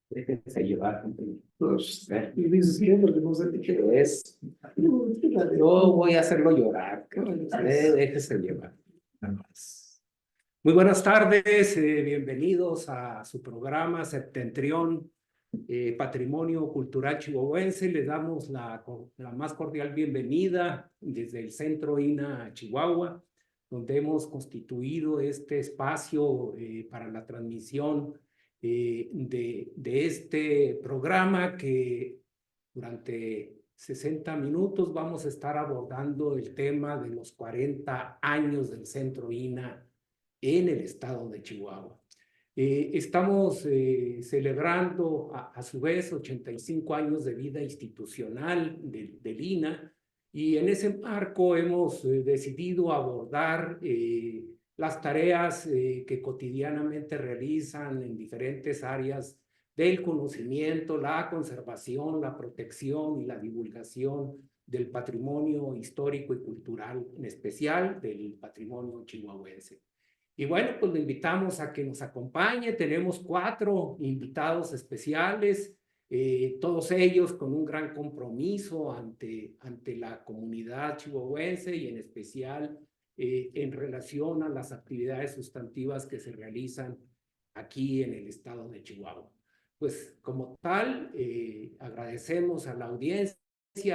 Déjense llevar. Pues, y dices siempre que no sé ni qué Es, yo voy a hacerlo llorar. Déjese llevar. Nada más. Muy buenas tardes, bienvenidos a su programa Septentrión, Patrimonio Cultural Chihuahuense. Les damos la más cordial bienvenida desde el Centro INA Chihuahua, donde hemos constituido este espacio para la transmisión de este programa que durante 60 minutos vamos a estar abordando el tema de los 40 años del Centro INA en el estado de Chihuahua. Estamos celebrando a su vez 85 años de vida institucional del INA, y en ese marco hemos decidido abordar las tareas que cotidianamente realizan en diferentes áreas del conocimiento, la conservación, la protección y la divulgación del patrimonio histórico y cultural, en especial del patrimonio chihuahuense. Y bueno, pues lo invitamos a que nos acompañe. Tenemos 4 invitados especiales, todos ellos con un gran compromiso ante la comunidad chihuahuense y en especial en relación a las actividades sustantivas que se realizan aquí en el estado de Chihuahua. Pues como tal, agradecemos a la audiencia,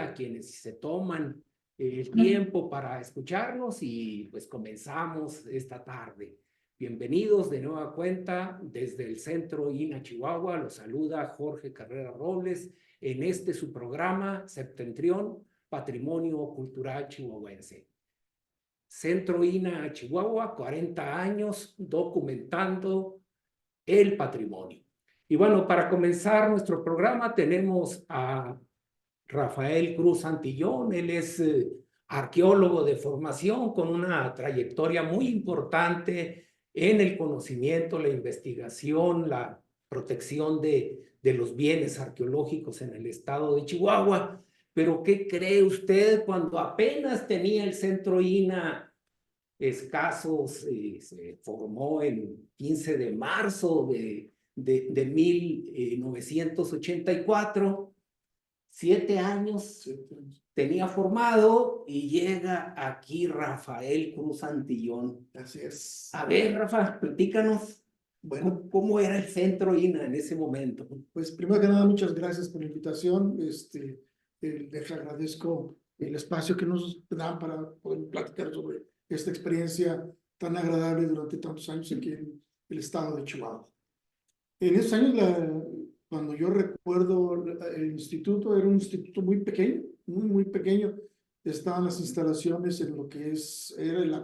a quienes se toman el tiempo para escucharnos, y pues comenzamos esta tarde. Bienvenidos de nueva cuenta desde el Centro INA Chihuahua. Los saluda Jorge Carrera Robles en su programa Septentrión, Patrimonio Cultural Chihuahuense. Centro INA Chihuahua, 40 años documentando el patrimonio. Y bueno, para comenzar nuestro programa tenemos a Rafael Cruz Santillón. Él es arqueólogo de formación con una trayectoria muy importante en el conocimiento, la investigación, la protección de los bienes arqueológicos en el estado de Chihuahua. Pero ¿qué cree usted? Cuando apenas tenía el Centro INA escasos, se formó el 15 de marzo de 1984, 7 años tenía formado, y llega aquí Rafael Cruz Santillón. Así es. A ver, Rafa, platícanos. Bueno, ¿Cómo era el Centro INA en ese momento? pues primero que nada, muchas gracias por la invitación. Les agradezco el espacio que nos dan para poder platicar sobre esta experiencia tan agradable durante tantos años aquí en el estado de Chihuahua. En esos años, cuando yo recuerdo el instituto, era un instituto muy pequeño, muy pequeño. Estaban las instalaciones en lo que era el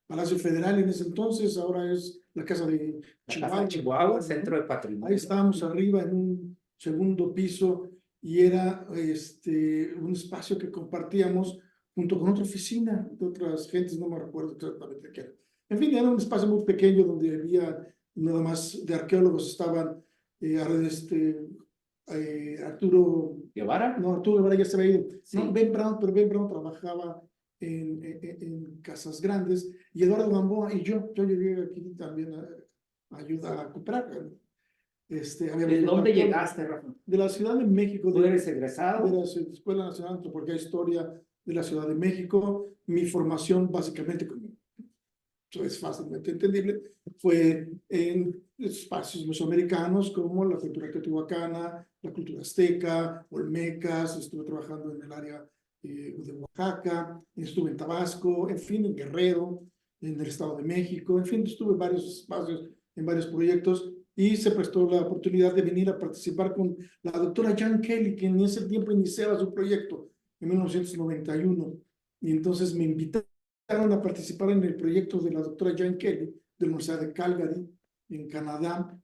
Palacio Federal en ese entonces, ahora es la Casa de Chihuahua. Casa de Chihuahua, Centro de Patrimonio. Ahí estábamos arriba en un segundo piso, y era un espacio que compartíamos junto con otra oficina de otras gentes, no me recuerdo exactamente qué era. En fin, era un espacio muy pequeño donde había nada más de arqueólogos. Estaban Arturo ¿Guevara? No, Arturo Guevara ya se había ido. Sí. No, Ben Brown, pero Ben Brown trabajaba en Casas Grandes, y Eduardo Gamboa y yo llegué aquí también a ayudar a cooperar. ¿De dónde llegaste, Rafa? De la Ciudad de México. ¿Tú eres egresado? De la Escuela Nacional de Antropología e Historia de la Ciudad de México. Mi formación, básicamente, como es fácilmente entendible, fue en espacios mesoamericanos como la cultura teotihuacana, la cultura azteca, olmecas. Estuve trabajando en el área de Oaxaca, estuve en Tabasco, en fin, en Guerrero, en el Estado de México. En fin, estuve en varios espacios, en varios proyectos, y se prestó la oportunidad de venir a participar con la doctora Jan Kelly, que en ese tiempo iniciaba su proyecto en 1991, y entonces me invitaron a participar en el proyecto de la doctora Jan Kelly de la Universidad de Calgary en Canadá,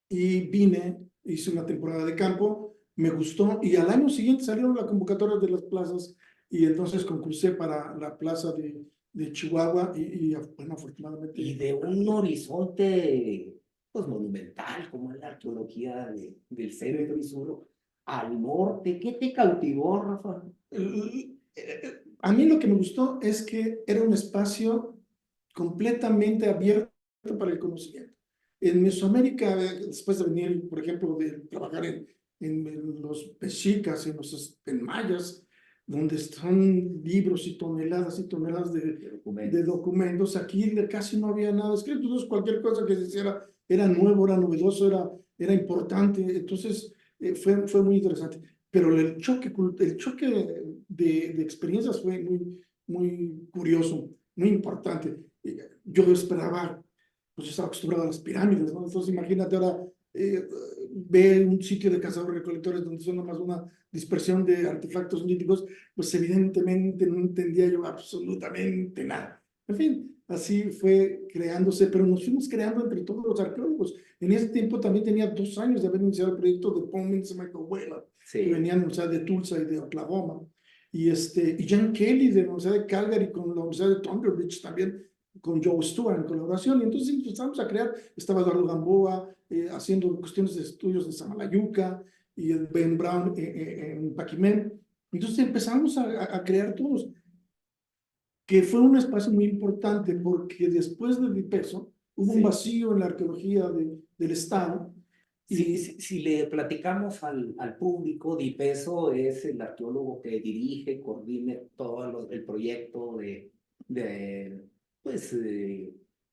y vine, hice una temporada de campo, me gustó, y al año siguiente salieron las convocatorias de las plazas, y entonces concursé para la plaza de Chihuahua, y bueno, afortunadamente. Y de un horizonte pues monumental como es la arqueología del centro y sur al norte. ¿Qué te cautivó, Rafa? A mí lo que me gustó es que era un espacio completamente abierto para el conocimiento. En Mesoamérica, después de venir, por ejemplo, de trabajar en los mexicas, en mayas, donde están libros y toneladas de documentos, aquí casi no había nada escrito. Entonces, cualquier cosa que se hiciera era nuevo, era novedoso, era importante. Entonces, fue muy interesante. Pero el choque de experiencias fue muy curioso, muy importante. Yo esperaba, pues yo estaba acostumbrado a las pirámides, ¿no? Entonces imagínate ahora ver un sitio de cazadores-recolectores donde son nomás una dispersión de artefactos líticos, pues evidentemente no entendía yo absolutamente nada. En fin, así fue creándose, pero nos fuimos creando entre todos los arqueólogos. En ese tiempo también tenía 2 años de haber iniciado el proyecto de Paul Mintz y Michael Whelan, que venían o sea, de Tulsa y de Oklahoma. Y Jan Kelly de la Universidad de Calgary con la Universidad de Thunder Beach también, con Joe Stewart en colaboración. Y entonces empezamos a crear, estaba Eduardo Gamboa haciendo cuestiones de estudios en Samalayuca y el Ben Brown en Paquimén. Entonces empezamos a crear todos, que fue un espacio muy importante porque después del Dipeso hubo un vacío en la arqueología del Estado. Si le platicamos al público, Dipeso es el arqueólogo que dirige, coordina todo el proyecto de pues,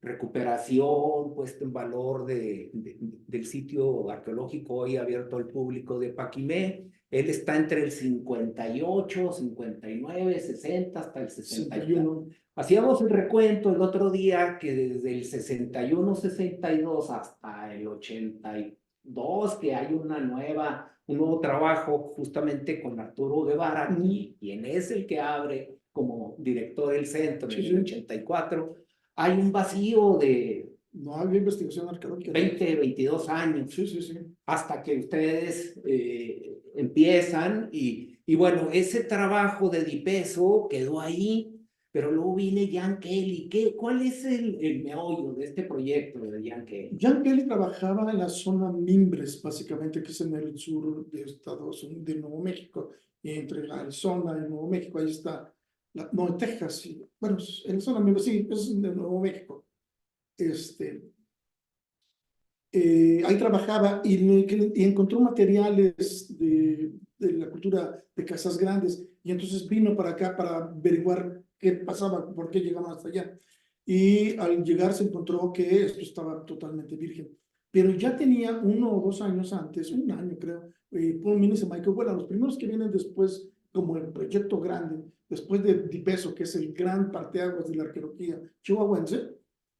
recuperación, puesto en valor del sitio arqueológico hoy abierto al público de Paquimé. Él está entre el 58, 59, 60 hasta el 61. Hacíamos el recuento el otro día que desde el 61, 62 hasta el 82, que hay un nuevo trabajo justamente con Arturo Guevara, y quien es el que abre como director del centro en el 84, hay un vacío de no había investigación arqueológica. 20, 22 años. Hasta que ustedes empiezan y bueno, ese trabajo de Dipeso quedó ahí, pero luego viene Jan Kelly. ¿Cuál es el meollo de este proyecto de Jan Kelly? Jan Kelly trabajaba en la zona Mimbres, básicamente, que es en el sur de Estados Unidos, de Nuevo México, y entre Arizona y Nuevo México, ahí está, no, Texas, sí. Bueno, en la zona Mimbres, sí, es de Nuevo México. Ahí trabajaba y encontró materiales de la cultura de Casas Grandes, y entonces vino para acá para averiguar qué pasaba, por qué llegaban hasta allá. Y al llegar se encontró que esto estaba totalmente virgen. Pero ya tenía 1 o 2 años antes, 1 año creo, Paul Mintz y Michael Whelan, los primeros que vienen después como el proyecto grande, después de Dipeso, que es el gran parteaguas de la arqueología chihuahuense,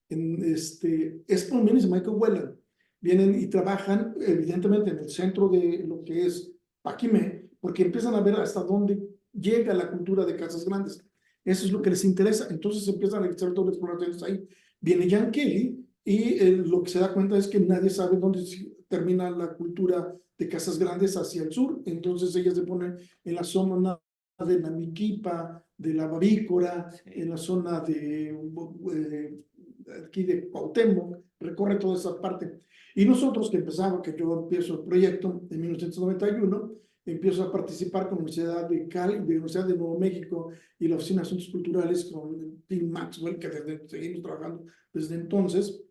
es Paul Mintz y Michael Whelan. Vienen y trabajan evidentemente en el centro de lo que es Paquimé, porque empiezan a ver hasta dónde llega la cultura de Casas Grandes. Eso es lo que les interesa. Entonces empiezan a hacer todas las exploraciones ahí. Viene Jan Kelly y lo que se da cuenta es que nadie sabe dónde termina la cultura de Casas Grandes hacia el sur. Entonces ellas se ponen en la zona de Namiquipa, de la Bavícora, en la zona de aquí de Cuauhtémoc, recorre toda esa parte. Y nosotros que empezamos, que yo empiezo el proyecto en 1991, empiezo a participar con la Universidad de Cali, de la Universidad de Nuevo México y la Oficina de Asuntos Culturales con Tim Maxwell, que seguimos trabajando desde entonces.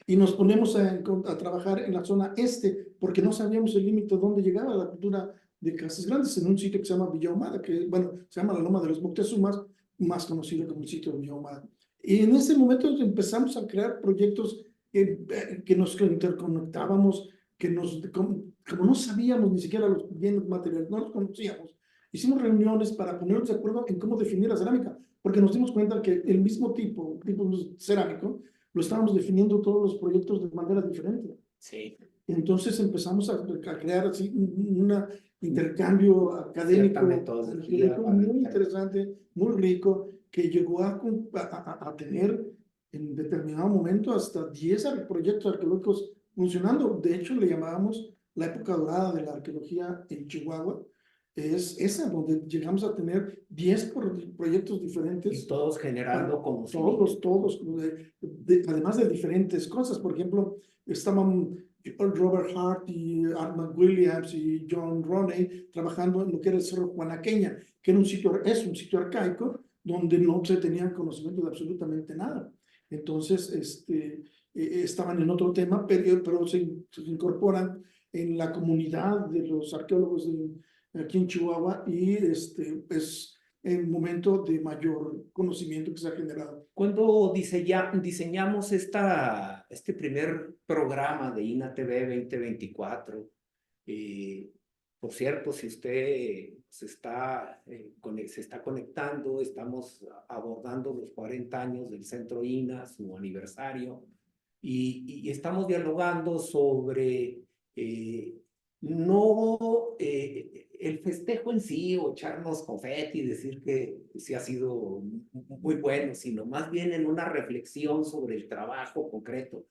Y nos ponemos a trabajar en la zona este, porque no sabíamos el límite de dónde llegaba la cultura de Casas Grandes, en un sitio que se llama Villa Ahumada, que bueno, se llama la Loma de los Moctezumas, más conocido como el sitio de Villa Ahumada. Y en ese momento empezamos a crear proyectos que nos interconectábamos, como no sabíamos ni siquiera los bienes materiales, no los conocíamos. Hicimos reuniones para ponernos de acuerdo en cómo definir la cerámica, porque nos dimos cuenta que el mismo tipo cerámico lo estábamos definiendo todos los proyectos de manera diferente. Sí. Entonces empezamos a crear así un intercambio académico muy interesante, muy rico, que llegó a tener en determinado momento hasta 10 proyectos arqueológicos funcionando. De hecho, le llamábamos la época dorada de la arqueología en Chihuahua. Es esa donde llegamos a tener 10 proyectos diferentes. Y todos generando conocimiento. Todos, además de diferentes cosas. Por ejemplo, estaban Robert Hart y Armand Williams y John Roney trabajando en lo que era el Cerro Juanaqueña, que es un sitio arcaico donde no se tenía conocimiento de absolutamente nada. Entonces, estaban en otro tema, pero se incorporan en la comunidad de los arqueólogos aquí en Chihuahua y es el momento de mayor conocimiento que se ha generado. Cuando diseñamos este primer programa de INATV 2024, por cierto, si usted se está conectando, estamos abordando los 40 años del Centro INA, su aniversario, y estamos dialogando sobre no el festejo en sí o echarnos confeti y decir que sí ha sido muy bueno, sino más bien en una reflexión sobre el trabajo concreto.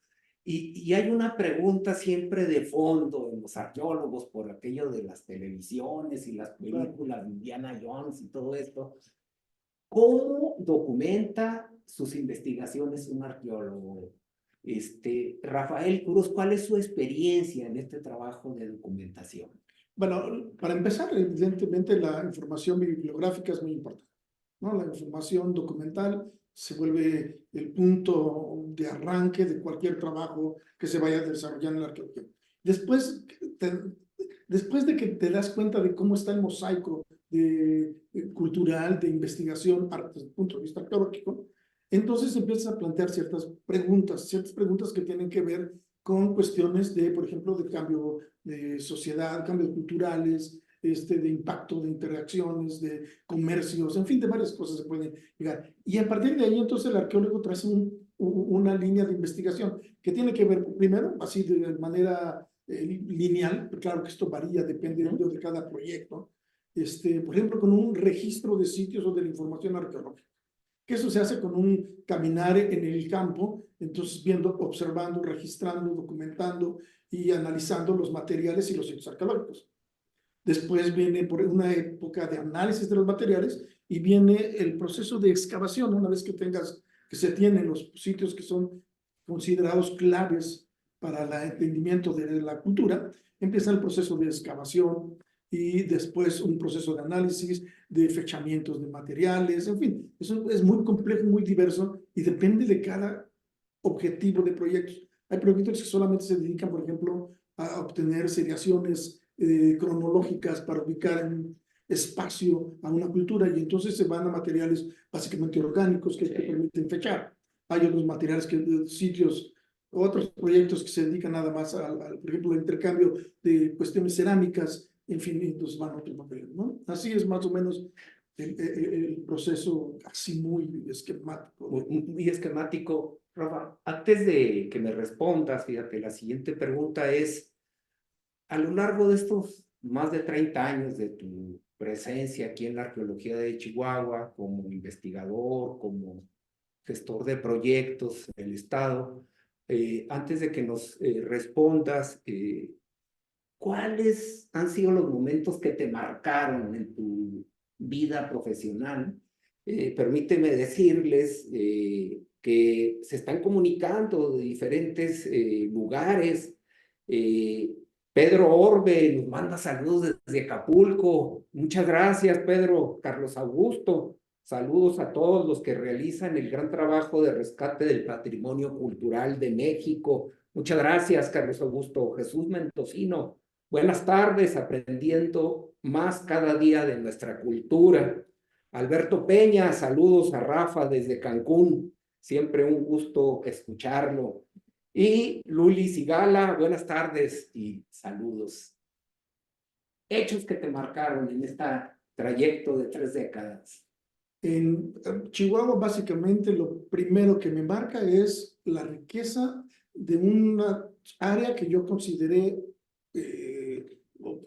Y hay una pregunta siempre de fondo en los arqueólogos por aquello de las televisiones y las películas de Indiana Jones y todo esto. ¿Cómo documenta sus investigaciones un arqueólogo? Rafael Cruz, ¿cuál es su experiencia en este trabajo de documentación? Bueno, para empezar, evidentemente la información bibliográfica es muy importante, ¿no? La información documental se vuelve el punto de arranque de cualquier trabajo que se vaya desarrollando en la arqueología. Después de que te das cuenta de cómo está el mosaico cultural, de investigación, desde el punto de vista arqueológico, entonces empiezas a plantear ciertas preguntas que tienen que ver con cuestiones de, por ejemplo, de cambio de sociedad, cambios culturales, de impacto de interacciones, de comercios, en fin, de varias cosas se pueden llegar. Y a partir de ahí, entonces, el arqueólogo traza una línea de investigación que tiene que ver, primero, así de manera lineal, claro que esto varía, depende de cada proyecto, por ejemplo, con un registro de sitios o de la información arqueológica. Que eso se hace con un caminar en el campo, entonces viendo, observando, registrando, documentando y analizando los materiales y los sitios arqueológicos. Después viene por una época de análisis de los materiales y viene el proceso de excavación. Una vez que se tienen los sitios que son considerados claves para el entendimiento de la cultura, empieza el proceso de excavación y después un proceso de análisis, de fechamientos de materiales, en fin, eso es muy complejo, muy diverso y depende de cada objetivo de proyectos. Hay proyectos que solamente se dedican, por ejemplo, a obtener seriaciones cronológicas para ubicar en espacio a una cultura y entonces se van a materiales básicamente orgánicos que te permiten fechar. Hay otros materiales sitios, otros proyectos que se dedican nada más por ejemplo, al intercambio de cuestiones cerámicas, en fin, entonces van a otro papel, ¿no? Así es más o menos el proceso así muy esquemático. Muy esquemático. Rafa, antes de que me respondas, fíjate, la siguiente pregunta es, a lo largo de estos más de 30 años de tu presencia aquí en la arqueología de Chihuahua, como investigador, como gestor de proyectos del Estado, antes de que nos respondas, ¿cuáles han sido los momentos que te marcaron en tu vida profesional? Permíteme decirles que se están comunicando de diferentes lugares. Pedro Orbe nos manda saludos desde Acapulco. Muchas gracias, Pedro. Carlos Augusto, saludos a todos los que realizan el gran trabajo de rescate del patrimonio cultural de México. Muchas gracias, Carlos Augusto. Jesús Mentosino, buenas tardes, aprendiendo más cada día de nuestra cultura. Alberto Peña, saludos a Rafa desde Cancún. Siempre un gusto escucharlo. Y Luli Sigala, buenas tardes y saludos. Hechos que te marcaron en este trayecto de 3 décadas. En Chihuahua, básicamente, lo primero que me marca es la riqueza de una área que yo consideré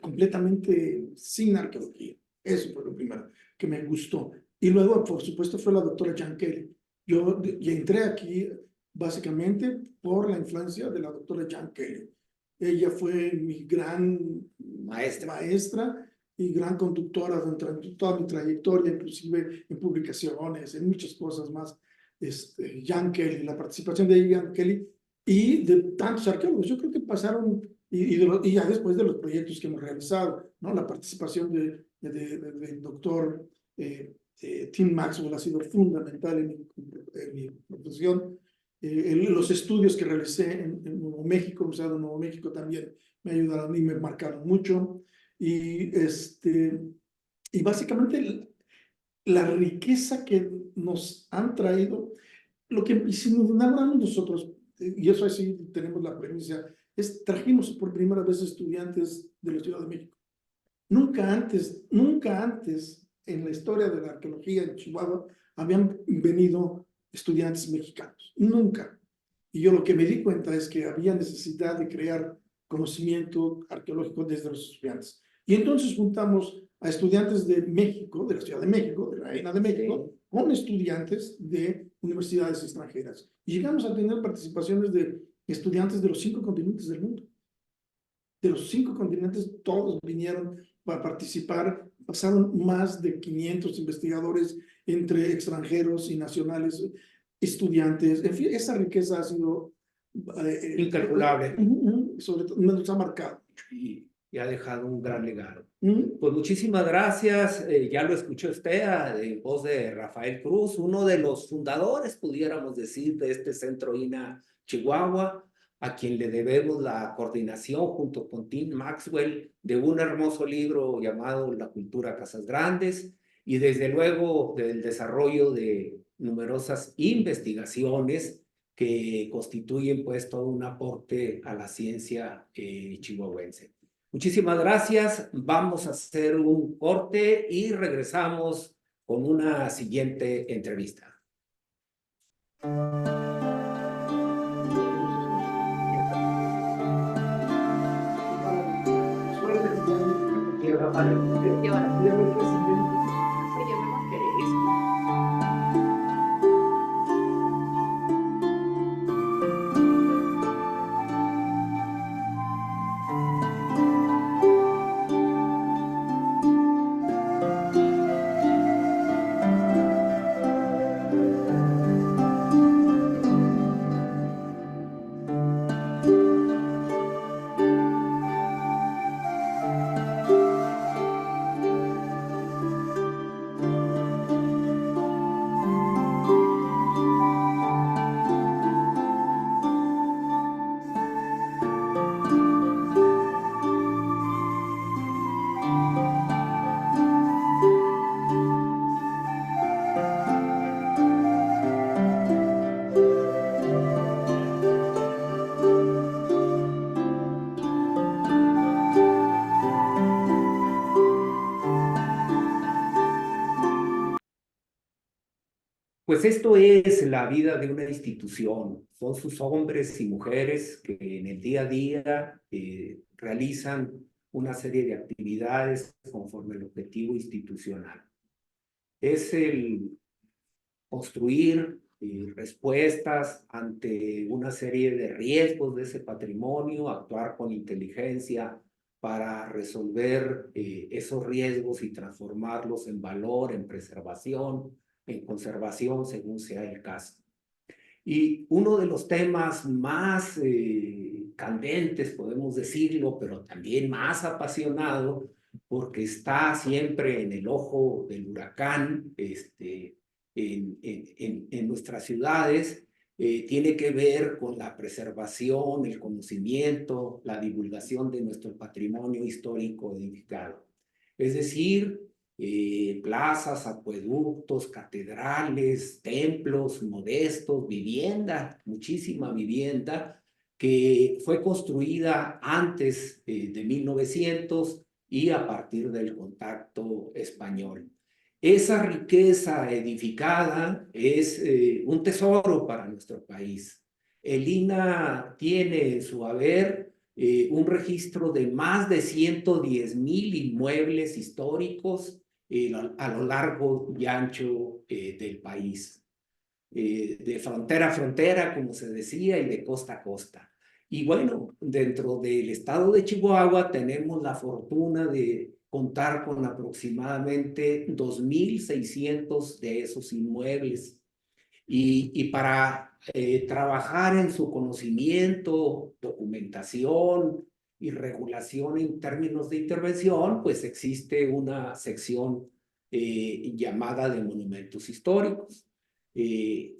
completamente sin arqueología. Eso fue lo primero que me gustó. Y luego, por supuesto, fue la doctora Jan Kelly. Yo entré aquí básicamente por la influencia de la doctora Jan Kelly. Ella fue mi gran maestra y gran conductora durante toda mi trayectoria, inclusive en publicaciones, en muchas cosas más. Jan Kelly, la participación de Jan Kelly y de tantos arqueólogos. Yo creo que pasaron, y ya después de los proyectos que hemos realizado, ¿no? La participación del doctor Tim Maxwell ha sido fundamental en mi profesión. Los estudios que realicé en Nuevo México, en el Estado de Nuevo México, también me ayudaron y me marcaron mucho. Y básicamente la riqueza que nos han traído, lo que si nos enamoramos nosotros, y eso así tenemos la premisa, trajimos por primera vez estudiantes de la Ciudad de México. Nunca antes en la historia de la arqueología en Chihuahua habían venido estudiantes mexicanos. Nunca. Y yo lo que me di cuenta es que había necesidad de crear conocimiento arqueológico desde los estudiantes. Y entonces juntamos a estudiantes de México, de la Ciudad de México, de la Reina de México, sí, con estudiantes de universidades extranjeras. Y llegamos a tener participaciones de estudiantes de los 5 continentes del mundo. De los 5 continentes, todos vinieron para participar. Pasaron más de 500 investigadores entre extranjeros y nacionales, estudiantes. En fin, esa riqueza ha sido incalculable. Sobre todo, nos ha marcado. Y ha dejado un gran legado. Pues muchísimas gracias. Ya lo escuchó usted en voz de Rafael Cruz, uno de los fundadores, pudiéramos decir, de este Centro INAH Chihuahua, a quien le debemos la coordinación junto con Tim Maxwell de un hermoso libro llamado La Cultura Casas Grandes, y desde luego del desarrollo de numerosas investigaciones que constituyen pues todo un aporte a la ciencia chihuahuense. Muchísimas gracias. Vamos a hacer un corte y regresamos con una siguiente entrevista. Pues esto es la vida de una institución. Son sus hombres y mujeres que en el día a día realizan una serie de actividades conforme al objetivo institucional. Es el construir respuestas ante una serie de riesgos de ese patrimonio, actuar con inteligencia para resolver esos riesgos y transformarlos en valor, en preservación, en conservación, según sea el caso. Y uno de los temas más candentes, podemos decirlo, pero también más apasionado, porque está siempre en el ojo del huracán en nuestras ciudades, tiene que ver con la preservación, el conocimiento, la divulgación de nuestro patrimonio histórico edificado. Es decir, plazas, acueductos, catedrales, templos modestos, vivienda, muchísima vivienda, que fue construida antes de 1900 y a partir del contacto español. Esa riqueza edificada es un tesoro para nuestro país. El INAH tiene en su haber un registro de más de 110,000 inmuebles históricos a lo largo y ancho del país, de frontera a frontera, como se decía, y de costa a costa. Y bueno, dentro del estado de Chihuahua tenemos la fortuna de contar con aproximadamente 2,600 de esos inmuebles. Y para trabajar en su conocimiento, documentación y regulación en términos de intervención, pues existe una sección llamada de monumentos históricos.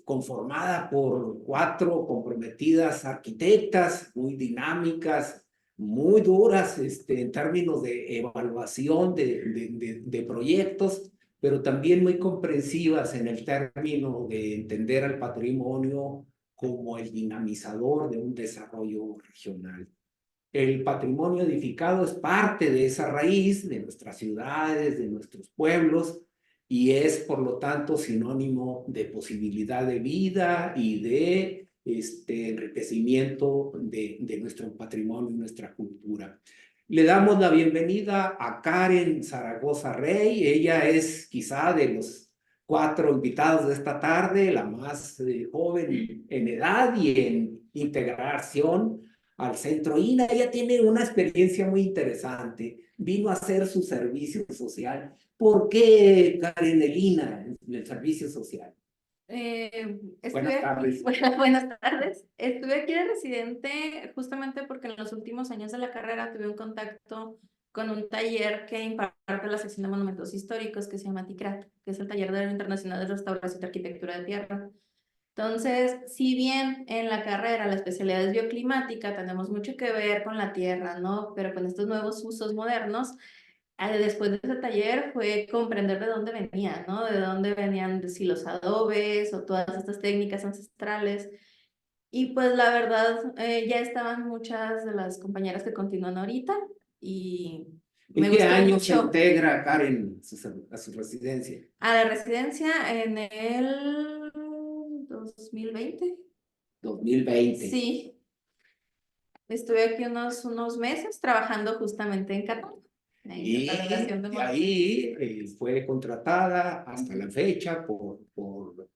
conformada por 4 comprometidas arquitectas muy dinámicas, muy duras en términos de evaluación de proyectos, pero también muy comprensivas en el término de entender al patrimonio como el dinamizador de un desarrollo regional. El patrimonio edificado es parte de esa raíz de nuestras ciudades, de nuestros pueblos, y es, por lo tanto, sinónimo de posibilidad de vida y de enriquecimiento de nuestro patrimonio y nuestra cultura. Le damos la bienvenida a Karen Zaragoza Rey. Ella es quizá de los 4 invitados de esta tarde, la más joven en edad y en integración al centro INA. Ella tiene una experiencia muy interesante. Vino a hacer su servicio social. ¿Por qué, Karen, el INA, el servicio social? Buenas tardes. Buenas tardes. Estuve aquí de residente justamente porque en los últimos años de la carrera tuve un contacto con un taller que imparte la sección de monumentos históricos que se llama TICRAT, que es el Taller Internacional de Restauración de Arquitectura de Tierra. Entonces, si bien en la carrera la especialidad es bioclimática, tenemos mucho que ver con la tierra, ¿no? Pero con estos nuevos usos modernos, después de ese taller fue comprender de dónde venía, ¿no? De dónde venían si los adobes o todas estas técnicas ancestrales. Y pues la verdad, ya estaban muchas de las compañeras que continúan ahorita y ¿En me qué gustó año se mucho. integra Karen a su residencia? A la residencia en el 2020. 2020. Sí, estuve aquí unos meses trabajando justamente en Catálogo. Y de ahí fue contratada hasta la fecha por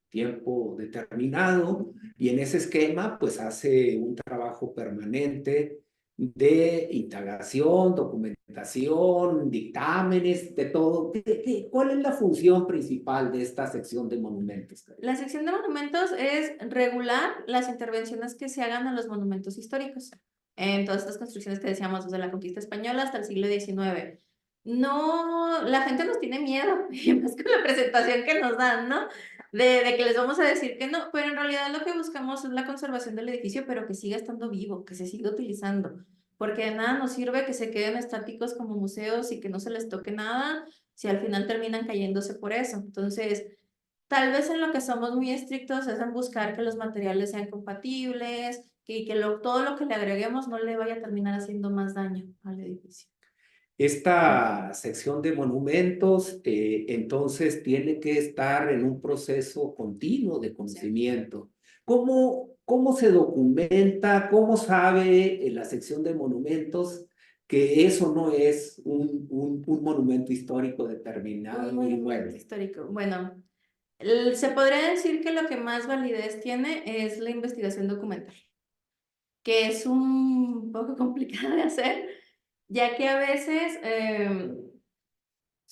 tiempo determinado, y en ese esquema pues hace un trabajo permanente de indagación, documentación, dictámenes, de todo. ¿Cuál es la función principal de esta sección de monumentos? La sección de monumentos es regular las intervenciones que se hagan en los monumentos históricos, en todas estas construcciones que decíamos desde la conquista española hasta el siglo XIX. No, la gente nos tiene miedo, y más con la presentación que nos dan, ¿no? De que les vamos a decir que no, pero en realidad lo que buscamos es la conservación del edificio, pero que siga estando vivo, que se siga utilizando, porque de nada nos sirve que se queden estáticos como museos y que no se les toque nada, si al final terminan cayéndose por eso. Entonces, tal vez en lo que somos muy estrictos es en buscar que los materiales sean compatibles, que todo lo que le agreguemos no le vaya a terminar haciendo más daño al edificio. Esta sección de monumentos, entonces, tiene que estar en un proceso continuo de conocimiento. ¿Cómo se documenta, cómo sabe la sección de monumentos que eso no es un monumento histórico determinado? Un monumento histórico. Bueno, se podría decir que lo que más validez tiene es la investigación documental, que es un poco complicada de hacer, ya que a veces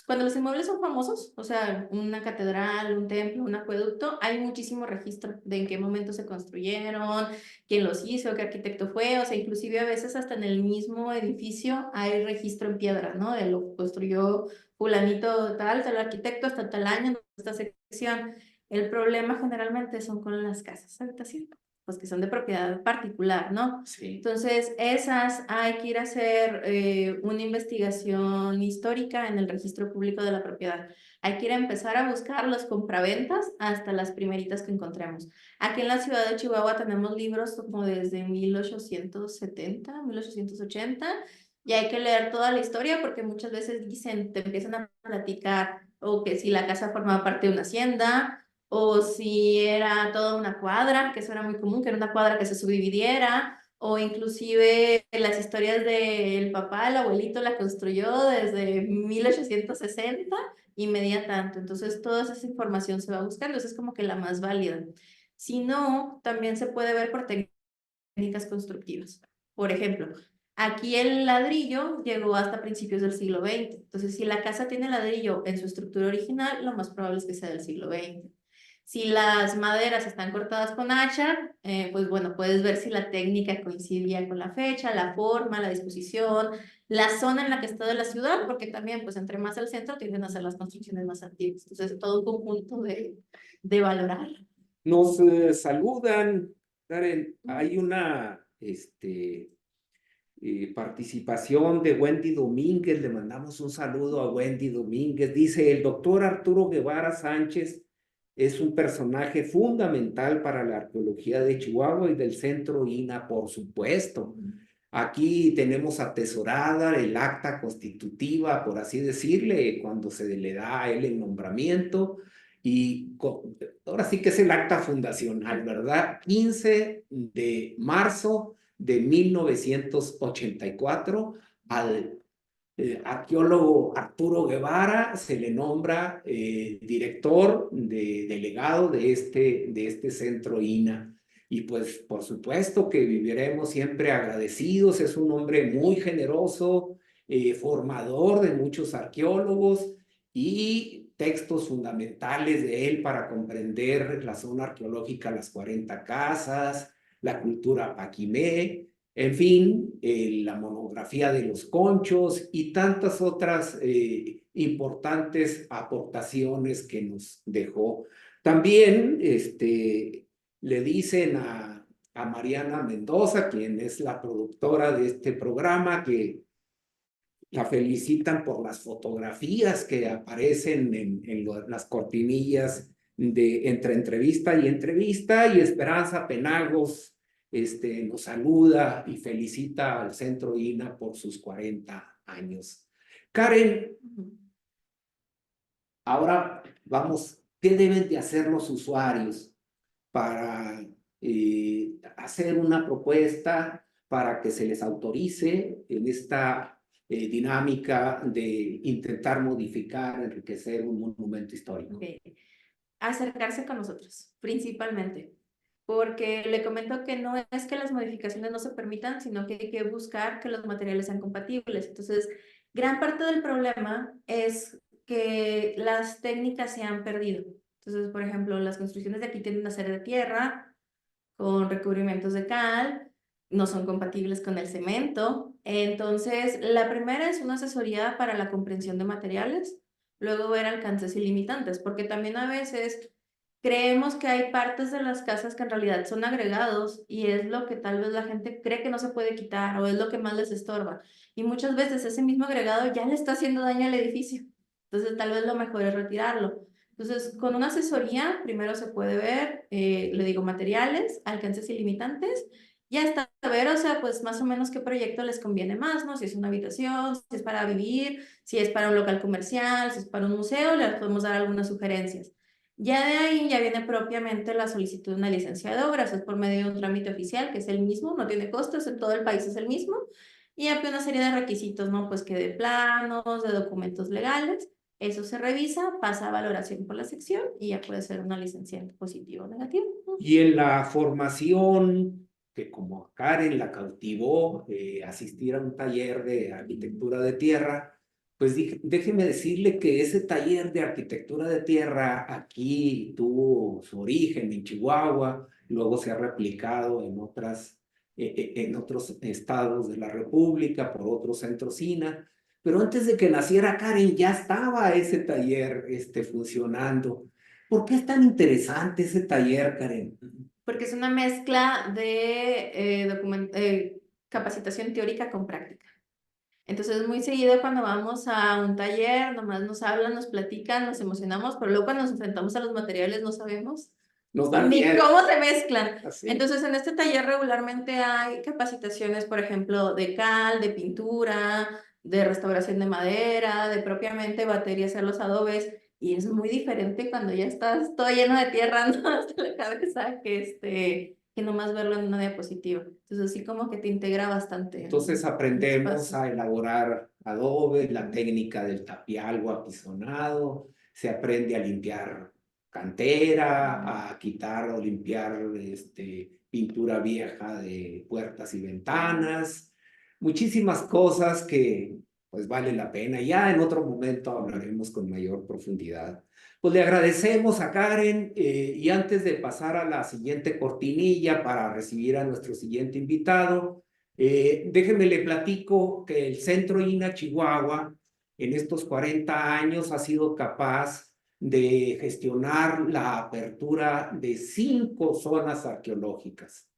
cuando los inmuebles son famosos, o sea, una catedral, un templo, un acueducto, hay muchísimo registro de en qué momento se construyeron, quién los hizo, qué arquitecto fue, o sea, inclusive a veces hasta en el mismo edificio hay registro en piedra, ¿no? De lo que construyó fulanito tal arquitecto hasta tal año en esta sección. El problema generalmente son con las casas habitación, pues que son de propiedad particular, ¿no? Sí. Entonces, esas hay que ir a hacer una investigación histórica en el registro público de la propiedad. Hay que ir a empezar a buscar las compraventas hasta las primeritas que encontremos. Aquí en la ciudad de Chihuahua tenemos libros como desde 1870, 1880, y hay que leer toda la historia porque muchas veces dicen, te empiezan a platicar o que si la casa formaba parte de una hacienda, o si era toda una cuadra, que eso era muy común, que era una cuadra que se subdividiera, o inclusive las historias del papá, el abuelito la construyó desde 1860 y medía tanto. Entonces, toda esa información se va buscando, esa es como que la más válida. Si no, también se puede ver por técnicas constructivas. Por ejemplo, aquí el ladrillo llegó hasta principios del siglo XX. Entonces, si la casa tiene ladrillo en su estructura original, lo más probable es que sea del siglo XX. Si las maderas están cortadas con hacha, pues bueno, puedes ver si la técnica coincidía con la fecha, la forma, la disposición, la zona en la que está de la ciudad, porque también, pues entre más al centro tienden a ser las construcciones más antiguas. Entonces, todo un conjunto de valorar. Nos saludan, Karen, hay una participación de Wendy Domínguez, le mandamos un saludo a Wendy Domínguez. Dice, el doctor Arturo Guevara Sánchez es un personaje fundamental para la arqueología de Chihuahua y del Centro INA, por supuesto. Aquí tenemos atesorada el acta constitutiva, por así decirle, cuando se le da a él el nombramiento. Y ahora sí que es el acta fundacional, ¿verdad? 15 de marzo de 1984 al arqueólogo Arturo Guevara se le nombra director delegado de este centro INA. Y pues por supuesto que viviremos siempre agradecidos, es un hombre muy generoso, formador de muchos arqueólogos y textos fundamentales de él para comprender la zona arqueológica Las 40 Casas, la cultura paquimé, en fin, la monografía de los conchos y tantas otras importantes aportaciones que nos dejó. También le dicen a Mariana Mendoza, quien es la productora de este programa, que la felicitan por las fotografías que aparecen en las cortinillas de entre entrevista y entrevista, y Esperanza Penagos nos saluda y felicita al Centro INA por sus 40 años. Karen, ahora vamos, ¿qué deben de hacer los usuarios para hacer una propuesta para que se les autorice en esta dinámica de intentar modificar, enriquecer un monumento histórico? Okay. Acercarse con nosotros, principalmente, porque le comento que no es que las modificaciones no se permitan, sino que hay que buscar que los materiales sean compatibles. Entonces, gran parte del problema es que las técnicas se han perdido. Entonces, por ejemplo, las construcciones de aquí tienden a ser de tierra, con recubrimientos de cal, no son compatibles con el cemento. Entonces, la primera es una asesoría para la comprensión de materiales, luego ver alcances y limitantes, porque también a veces creemos que hay partes de las casas que en realidad son agregados y es lo que tal vez la gente cree que no se puede quitar o es lo que más les estorba. Y muchas veces ese mismo agregado ya le está haciendo daño al edificio. Entonces, tal vez lo mejor es retirarlo. Entonces, con una asesoría, primero se puede ver, le digo, materiales, alcances y limitantes, y hasta ver, o sea, pues más o menos qué proyecto les conviene más, ¿no? Si es una habitación, si es para vivir, si es para un local comercial, si es para un museo, les podemos dar algunas sugerencias. Ya de ahí ya viene propiamente la solicitud de una licencia de obras, es por medio de un trámite oficial, que es el mismo, no tiene costos, en todo el país es el mismo, y hay una serie de requisitos, ¿no? Pues que de planos, de documentos legales. Eso se revisa, pasa a valoración por la sección y ya puede ser una licencia positiva o negativa. Y en la formación, que como a Karen la cautivó asistir a un taller de arquitectura de tierra, pues déjeme decirle que ese taller de arquitectura de tierra aquí tuvo su origen en Chihuahua, luego se ha replicado en otros estados de la República, por otros centros INA. Pero antes de que naciera Karen ya estaba ese taller funcionando. ¿Por qué es tan interesante ese taller, Karen? Porque es una mezcla de capacitación teórica con práctica. Entonces, muy seguido cuando vamos a un taller, nomás nos hablan, nos platican, nos emocionamos, pero luego cuando nos enfrentamos a los materiales no sabemos Nos dan ni miedo. cómo se mezclan. Así. Entonces, en este taller regularmente hay capacitaciones, por ejemplo, de cal, de pintura, de restauración de madera, de propiamente bater y hacer los adobes. Y es muy diferente cuando ya estás todo lleno de tierra, ¿no? Hasta la cabeza, que nomás verlo en una diapositiva. Entonces, así como que te integra bastante. Entonces aprendemos a elaborar adobe, la técnica del tapial o apisonado, se aprende a limpiar cantera, a quitar o limpiar pintura vieja de puertas y ventanas, muchísimas cosas que pues vale la pena. Ya en otro momento hablaremos con mayor profundidad. Pues le agradecemos a Karen y antes de pasar a la siguiente cortinilla para recibir a nuestro siguiente invitado, déjenme le platico que el Centro INA Chihuahua en estos 40 años ha sido capaz de gestionar la apertura de 5 zonas arqueológicas.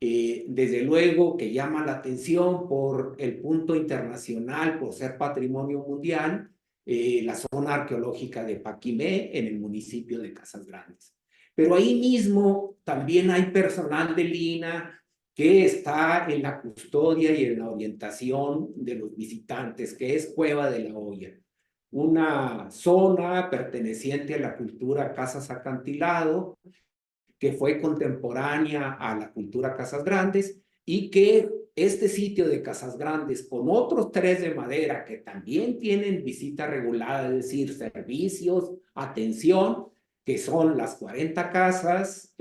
Desde luego que llama la atención por el punto internacional, por ser patrimonio mundial, la zona arqueológica de Paquimé en el municipio de Casas Grandes. Pero ahí mismo también hay personal del INAH que está en la custodia y en la orientación de los visitantes, que es Cueva de la Hoya, una zona perteneciente a la cultura Casas Acantilado, que fue contemporánea a la cultura Casas Grandes, y que este sitio de Casas Grandes, con otros 3 de madera que también tienen visita regulada, es decir, servicios, atención, que son las 40 casas,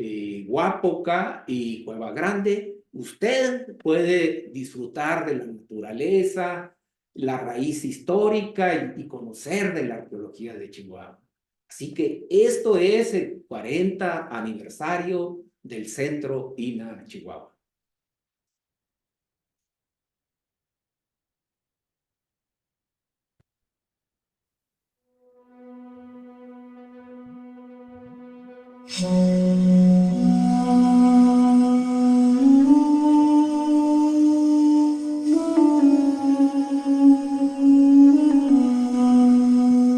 Huápoca y Cueva Grande, usted puede disfrutar de la naturaleza, la raíz histórica y conocer de la arqueología de Chihuahua. Así que esto es el 40 aniversario del Centro INAH Chihuahua.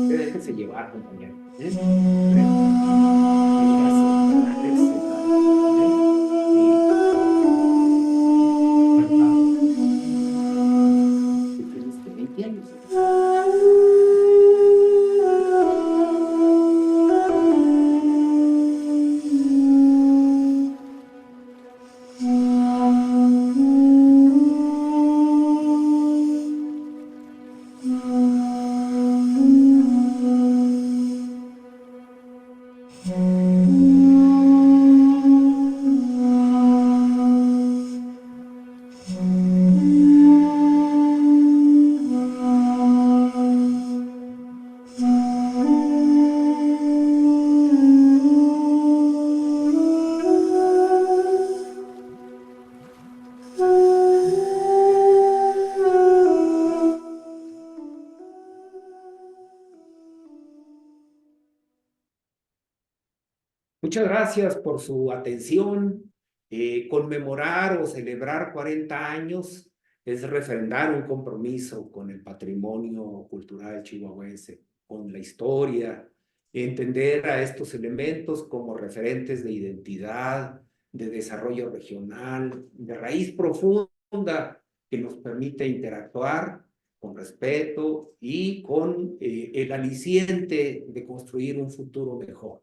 Déjense llevar, compañero. Muchas gracias por su atención. Conmemorar o celebrar 40 años es refrendar un compromiso con el patrimonio cultural chihuahuense, con la historia, entender a estos elementos como referentes de identidad, de desarrollo regional, de raíz profunda que nos permite interactuar con respeto y con el aliciente de construir un futuro mejor.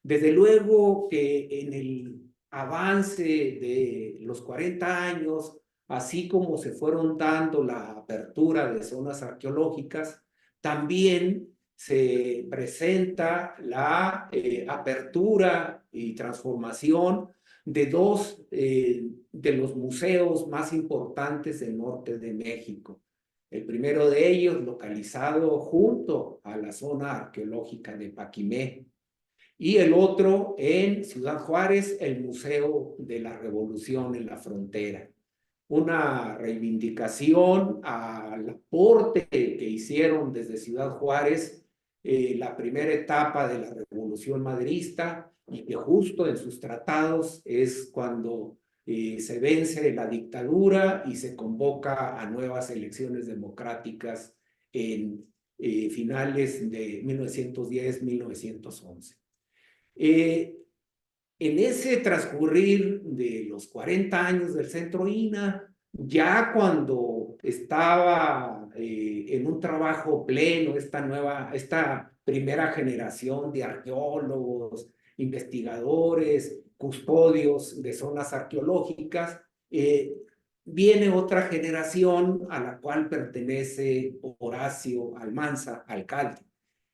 Desde luego que en el avance de los 40 años, así como se fueron dando la apertura de zonas arqueológicas, también se presenta la apertura y transformación de 2 de los museos más importantes del norte de México. El primero de ellos localizado junto a la zona arqueológica de Paquimé, y el otro en Ciudad Juárez, el Museo de la Revolución en la Frontera. Una reivindicación al aporte que hicieron desde Ciudad Juárez la primera etapa de la Revolución Maderista, y que justo en sus tratados es cuando se vence la dictadura y se convoca a nuevas elecciones democráticas en finales de 1910-1911. En ese transcurrir de los 40 años del Centro INAH, ya cuando estaba en un trabajo pleno esta primera generación de arqueólogos, investigadores, custodios de zonas arqueológicas, viene otra generación a la cual pertenece Horacio Almanza, alcalde.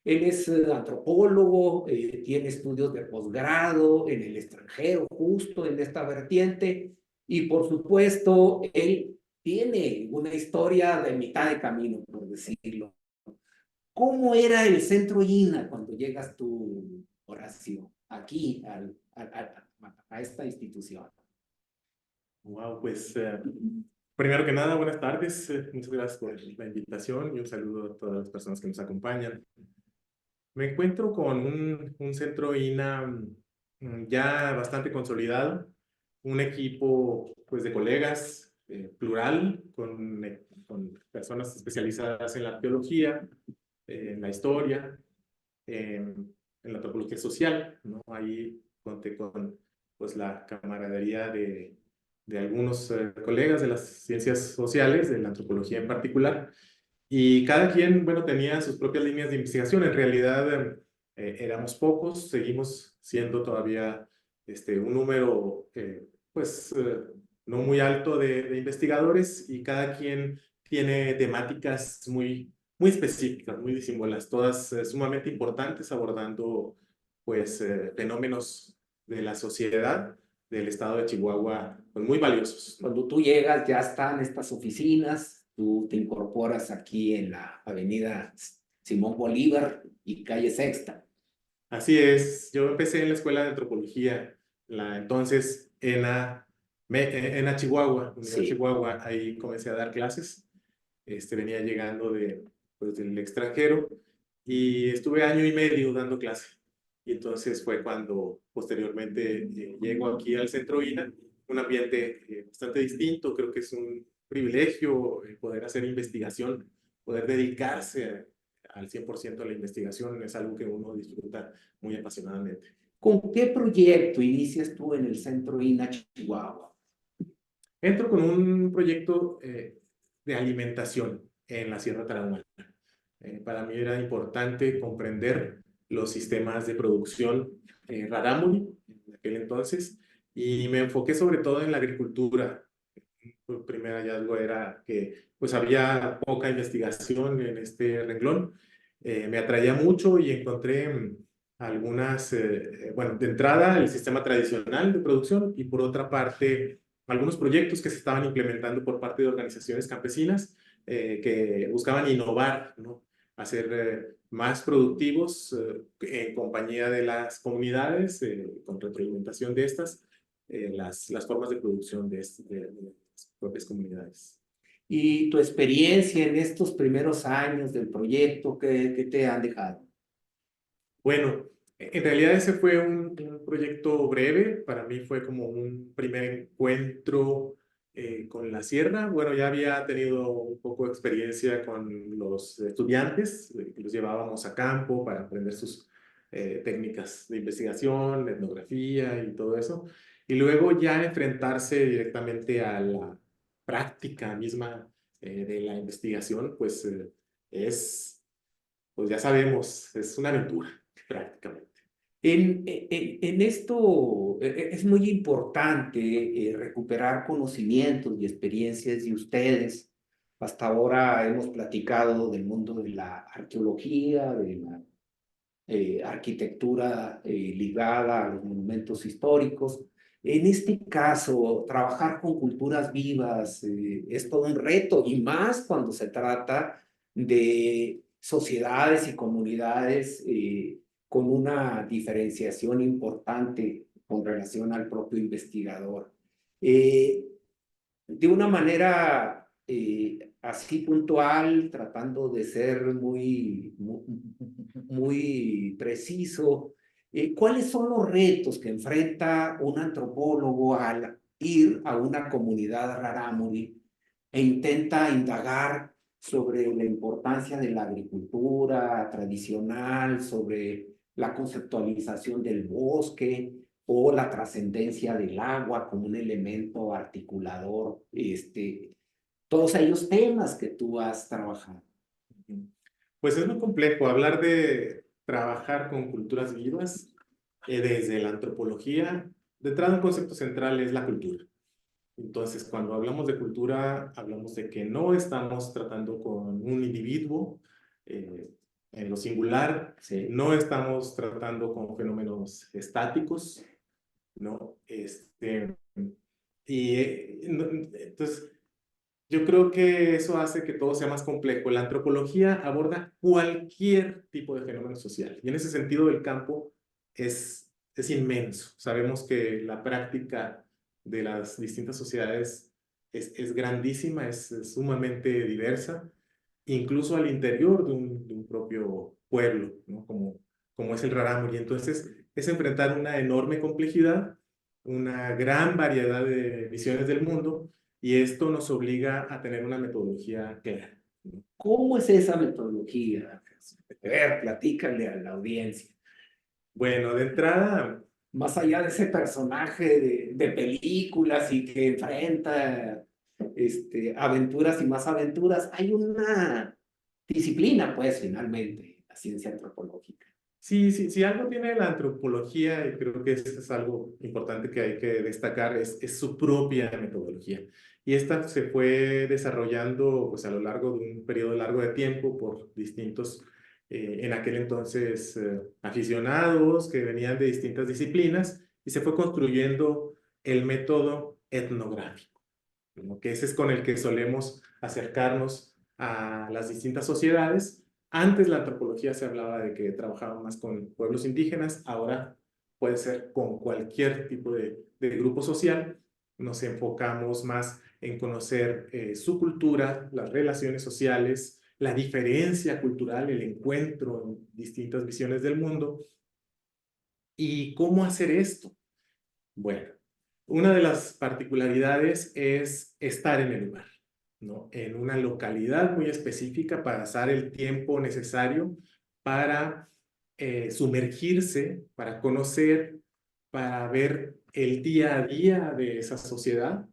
Él es antropólogo, tiene estudios de posgrado en el extranjero, justo en esta vertiente, y por supuesto, él tiene una historia de mitad de camino, por decirlo. ¿Cómo era el Centro INAH cuando llegas tú, Horacio, aquí a esta institución? Wow, pues primero que nada, buenas tardes. Muchas gracias por la invitación y un saludo a todas las personas que nos acompañan. Me encuentro con un centro INA ya bastante consolidado, un equipo pues, de colegas plural, con personas especializadas en la arqueología, en la historia, en la antropología social, ¿no? Ahí conté con pues, la camaradería de algunos colegas de las ciencias sociales, de la antropología en particular, y cada quien, bueno, tenía sus propias líneas de investigación. En realidad éramos pocos, seguimos siendo todavía un número, pues, no muy alto de investigadores, y cada quien tiene temáticas muy específicas, muy disímbolas, todas sumamente importantes, abordando, pues, fenómenos de la sociedad del estado de Chihuahua, pues, muy valiosos, ¿no? Cuando tú llegas, ya están estas oficinas, tú te incorporas aquí en la avenida Simón Bolívar y calle Sexta. Así es, yo empecé en la escuela de antropología, la entonces ENA Chihuahua, Unidad Sí. Chihuahua, ahí comencé a dar clases. Venía llegando pues, del extranjero y estuve año y medio dando clase. Y entonces fue cuando posteriormente llego aquí al Centro INA, un ambiente bastante distinto. Creo que es un privilegio poder hacer investigación, poder dedicarse al 100% a la investigación, es algo que uno disfruta muy apasionadamente. ¿Con qué proyecto inicias tú en el Centro INA Chihuahua? Entro con un proyecto de alimentación en la Sierra Tarahumara. Para mí era importante comprender los sistemas de producción rarámuri en aquel entonces, y me enfoqué sobre todo en la agricultura. El primer hallazgo era que pues había poca investigación en este renglón. Me atraía mucho y encontré algunas, bueno, de entrada el sistema tradicional de producción, y por otra parte algunos proyectos que se estaban implementando por parte de organizaciones campesinas que buscaban innovar, ¿no? Hacer más productivos en compañía de las comunidades, con retroalimentación de estas, las formas de producción de las propias comunidades. Y tu experiencia en estos primeros años del proyecto, ¿qué te han dejado? Bueno, en realidad ese fue un proyecto breve. Para mí fue como un primer encuentro con la sierra. Bueno, ya había tenido un poco de experiencia con los estudiantes, que los llevábamos a campo para aprender sus técnicas de investigación, etnografía y todo eso. Y luego ya enfrentarse directamente a la práctica misma de la investigación, pues pues ya sabemos, es una aventura prácticamente. En esto es muy importante recuperar conocimientos y experiencias de ustedes. Hasta ahora hemos platicado del mundo de la arqueología, de la arquitectura ligada a los monumentos históricos. En este caso, trabajar con culturas vivas es todo un reto, y más cuando se trata de sociedades y comunidades con una diferenciación importante con relación al propio investigador. De una manera así puntual, tratando de ser muy preciso, ¿cuáles son los retos que enfrenta un antropólogo al ir a una comunidad rarámuri e intenta indagar sobre la importancia de la agricultura tradicional, sobre la conceptualización del bosque o la trascendencia del agua como un elemento articulador, todos aquellos temas que tú has trabajado? Pues es muy complejo hablar de trabajar con culturas vivas desde la antropología. Detrás de un concepto central es la cultura. Entonces, cuando hablamos de cultura, hablamos de que no estamos tratando con un individuo en lo singular, Sí. no estamos tratando con fenómenos estáticos, ¿no? Entonces, yo creo que eso hace que todo sea más complejo. La antropología aborda cualquier tipo de fenómeno social, y en ese sentido el campo es inmenso. Sabemos que la práctica de las distintas sociedades es grandísima, es sumamente diversa, incluso al interior de un propio pueblo, ¿no? Como como es el rarámuri. Entonces, es enfrentar una enorme complejidad, una gran variedad de visiones del mundo, y esto nos obliga a tener una metodología clara. ¿Cómo es esa metodología? A ver, platícale a la audiencia. Bueno, de entrada, Más allá de ese personaje de películas y que enfrenta aventuras y más aventuras, hay una disciplina, pues, finalmente, la ciencia antropológica. sí, algo tiene la antropología, y creo que eso es algo importante que hay que destacar, es su propia metodología. Y esta se fue desarrollando pues, a lo largo de un periodo largo de tiempo por distintos, en aquel entonces, aficionados que venían de distintas disciplinas, y se fue construyendo el método etnográfico, ¿no? Que ese es con el que solemos acercarnos a las distintas sociedades. Antes la antropología se hablaba de que trabajaba más con pueblos indígenas, ahora puede ser con cualquier tipo de grupo social. Nos enfocamos más en conocer su cultura, las relaciones sociales, la diferencia cultural, el encuentro en distintas visiones del mundo. ¿Y cómo hacer esto? Bueno, una de las particularidades es estar en el lugar, ¿no? En una localidad muy específica, para pasar el tiempo necesario para sumergirse, para conocer, para ver el día a día de esa sociedad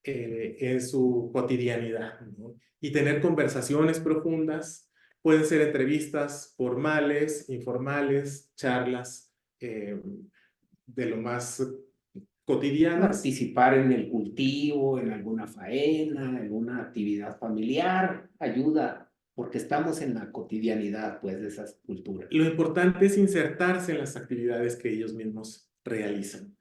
en su cotidianidad, ¿no? Y tener conversaciones profundas. Pueden ser entrevistas formales, informales, charlas de lo más cotidianas. Participar en el cultivo, en alguna faena, en una actividad familiar, ayuda, porque estamos en la cotidianidad, pues, de esas culturas. Lo importante es insertarse en las actividades que ellos mismos realizan,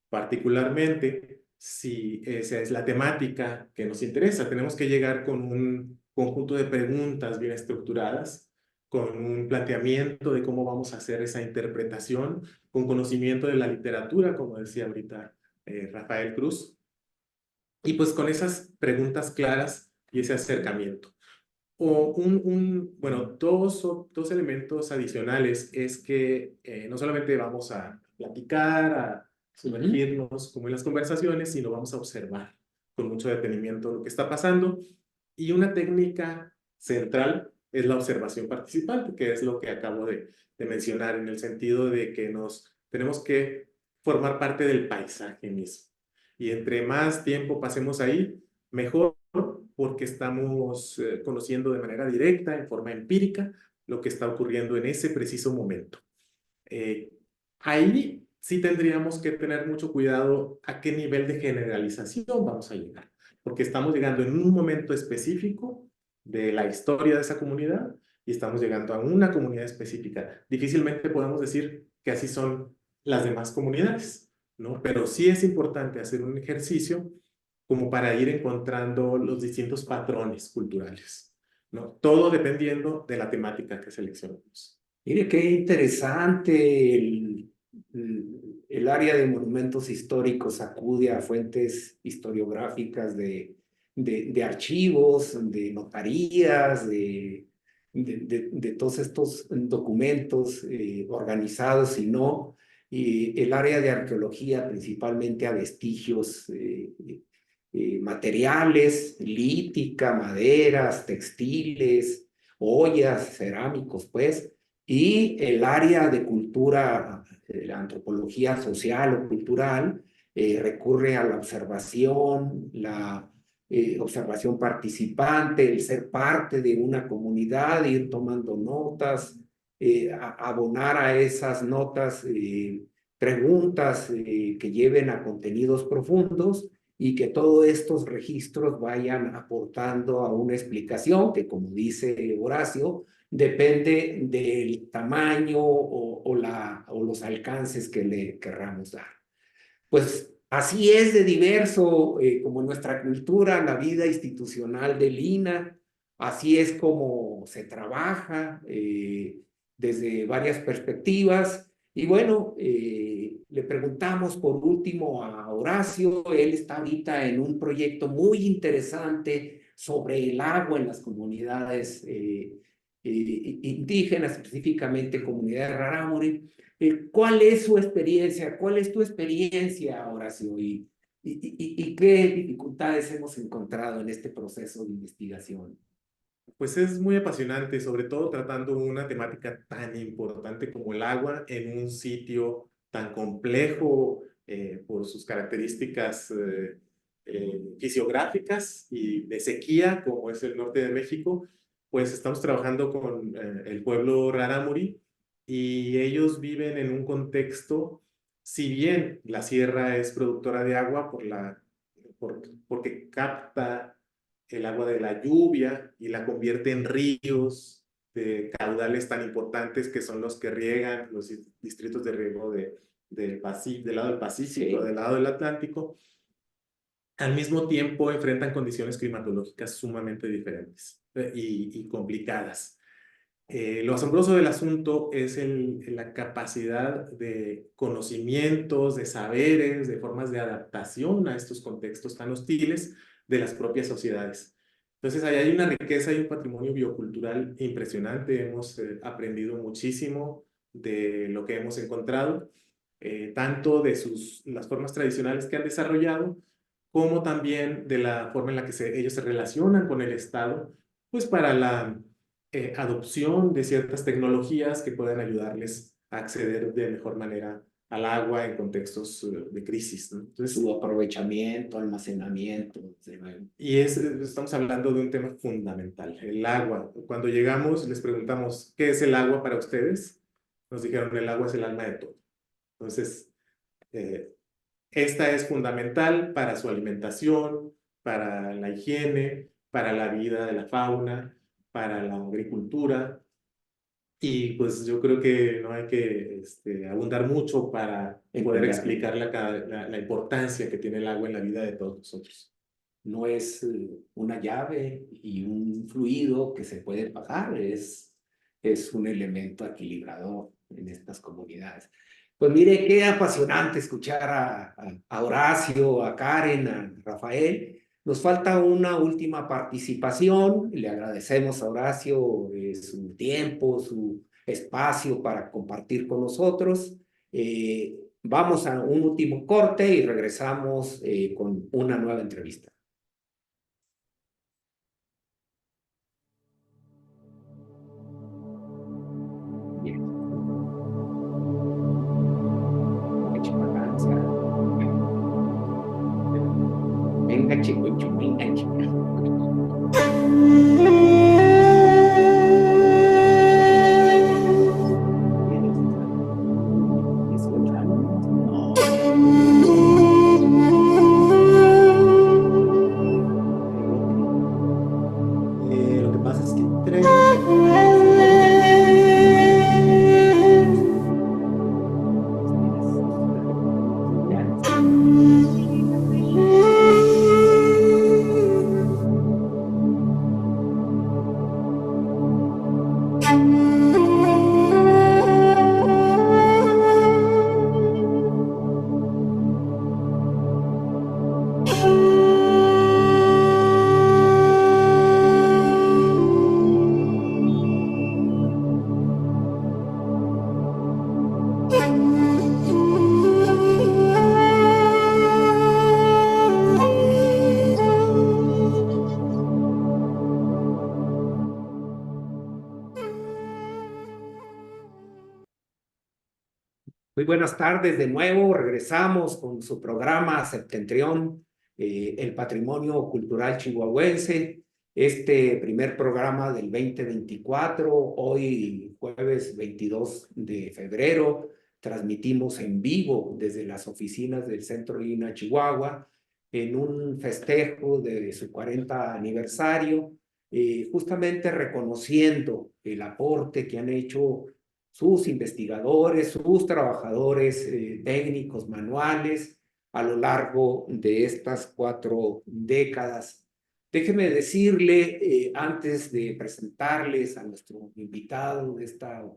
particularmente si esa es la temática que nos interesa. Tenemos que llegar con un conjunto de preguntas bien estructuradas, con un planteamiento de cómo vamos a hacer esa interpretación, con conocimiento de la literatura, como decía ahorita Rafael Cruz, y pues con esas preguntas claras y ese acercamiento. O bueno, dos elementos adicionales es que no solamente vamos a platicar, a sumergirnos como en las conversaciones, sino vamos a observar con mucho detenimiento lo que está pasando. Y una técnica central es la observación participante, que es lo que acabo de mencionar, en el sentido de que nos tenemos que formar parte del paisaje mismo. Y entre más tiempo pasemos ahí, mejor, porque estamos conociendo de manera directa, en forma empírica, lo que está ocurriendo en ese preciso momento. Ahí sí tendríamos que tener mucho cuidado a qué nivel de generalización vamos a llegar, porque estamos llegando en un momento específico de la historia de esa comunidad y estamos llegando a una comunidad específica. Difícilmente podemos decir que así son las demás comunidades, ¿no? Pero sí es importante hacer un ejercicio como para ir encontrando los distintos patrones culturales, ¿no? Todo dependiendo de la temática que seleccionemos. Mire qué interesante el área de monumentos históricos acude a fuentes historiográficas de archivos, de notarías, de todos estos documentos organizados y no. Y el área de arqueología principalmente a vestigios materiales, lítica, maderas, textiles, ollas, cerámicos, pues, y el área de cultura, la antropología social o cultural, recurre a la observación, la observación participante, el ser parte de una comunidad, ir tomando notas, abonar a esas notas preguntas que lleven a contenidos profundos y que todos estos registros vayan aportando a una explicación que, como dice Horacio, depende del tamaño o los alcances que le querramos dar. Pues así es de diverso como nuestra cultura, la vida institucional del INAH, así es como se trabaja desde varias perspectivas. Y bueno, le preguntamos por último a Horacio, él está ahorita en un proyecto muy interesante sobre el agua en las comunidades indígenas, específicamente comunidades rarámuri. ¿Cuál es su experiencia? ¿Cuál es tu experiencia, Horacio? ¿Y qué dificultades hemos encontrado en este proceso de investigación? Pues es muy apasionante, sobre todo tratando una temática tan importante como el agua en un sitio tan complejo por sus características fisiográficas y de sequía como es el norte de México. Pues estamos trabajando con el pueblo rarámuri y ellos viven en un contexto, si bien la sierra es productora de agua porque capta el agua de la lluvia y la convierte en ríos de caudales tan importantes que son los que riegan los distritos de riego del lado del Pacífico, Sí. del lado del Atlántico. Al mismo tiempo enfrentan condiciones climatológicas sumamente diferentes y complicadas. Lo asombroso del asunto es la capacidad de conocimientos, de saberes, de formas de adaptación a estos contextos tan hostiles de las propias sociedades. Entonces, ahí hay una riqueza y un patrimonio biocultural impresionante. Hemos aprendido muchísimo de lo que hemos encontrado, tanto de las formas tradicionales que han desarrollado, como también de la forma en la que ellos se relacionan con el Estado, pues para la adopción de ciertas tecnologías que puedan ayudarles a acceder de mejor manera al agua en contextos de crisis, ¿no? Entonces, Su aprovechamiento, almacenamiento. y estamos hablando de un tema fundamental, el agua. Cuando llegamos, les preguntamos, ¿qué es el agua para ustedes? Nos dijeron, el agua es el alma de todo. Entonces, esta es fundamental para su alimentación, para la higiene, para la vida de la fauna, para la agricultura. Y pues yo creo que no hay que abundar mucho para poder explicar la importancia que tiene el agua en la vida de todos nosotros. No es una llave y un fluido que se puede pagar, es un elemento equilibrador en estas comunidades. Pues mire, qué apasionante escuchar a Horacio, a Karen, a Rafael. Nos falta una última participación. Le agradecemos a Horacio su tiempo, su espacio para compartir con nosotros. Vamos a un último corte y regresamos con una nueva entrevista. Venga, chico, venga, chico. Lo que pasa es que entré. Muy buenas tardes de nuevo, regresamos con su programa Septentrión, el patrimonio cultural chihuahuense, este primer programa del 2024, hoy jueves 22 de febrero, transmitimos en vivo desde las oficinas del Centro INA Chihuahua, en un festejo de su 40 aniversario, justamente reconociendo el aporte que han hecho sus investigadores, sus trabajadores técnicos manuales a lo largo de estas 4 décadas. Déjeme decirle, antes de presentarles a nuestro invitado de esta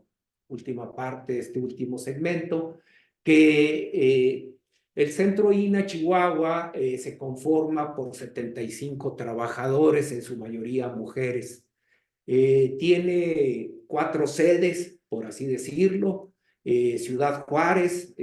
última parte, este último segmento, que el Centro INA Chihuahua se conforma por 75 trabajadores, en su mayoría mujeres. Tiene 4 sedes, por así decirlo. Ciudad Juárez,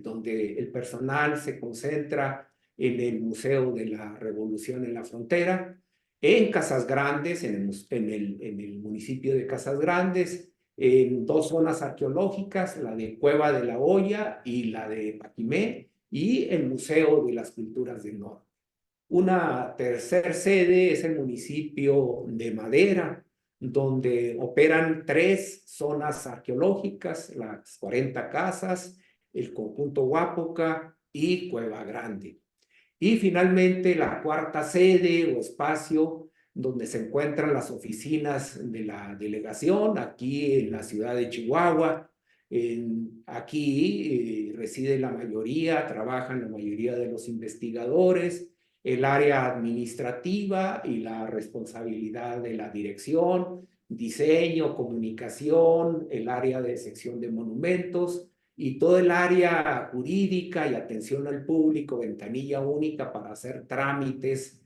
donde el personal se concentra en el Museo de la Revolución en la Frontera. En Casas Grandes, en el municipio de Casas Grandes, en 2 zonas arqueológicas, la de Cueva de la Hoya y la de Paquimé, y el Museo de las Culturas del Norte. Una tercer sede es el municipio de Madera, donde operan 3 zonas arqueológicas, las 40 casas, el conjunto Huápoca y Cueva Grande. Y finalmente la cuarta sede o espacio donde se encuentran las oficinas de la delegación, aquí en la ciudad de Chihuahua. Aquí reside la mayoría, trabajan la mayoría de los investigadores, el área administrativa y la responsabilidad de la dirección, diseño, comunicación, el área de sección de monumentos y todo el área jurídica y atención al público, ventanilla única para hacer trámites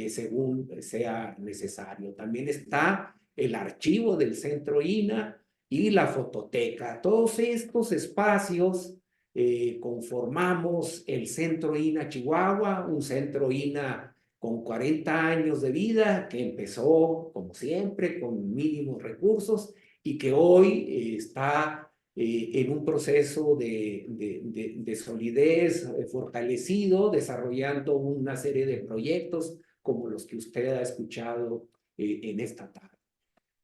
según sea necesario. También está el archivo del Centro INAH y la fototeca. Todos estos espacios conformamos el Centro INAH Chihuahua, un Centro INAH con 40 años de vida, que empezó, como siempre, con mínimos recursos y que hoy está en un proceso de solidez fortalecido, desarrollando una serie de proyectos como los que usted ha escuchado en esta tarde.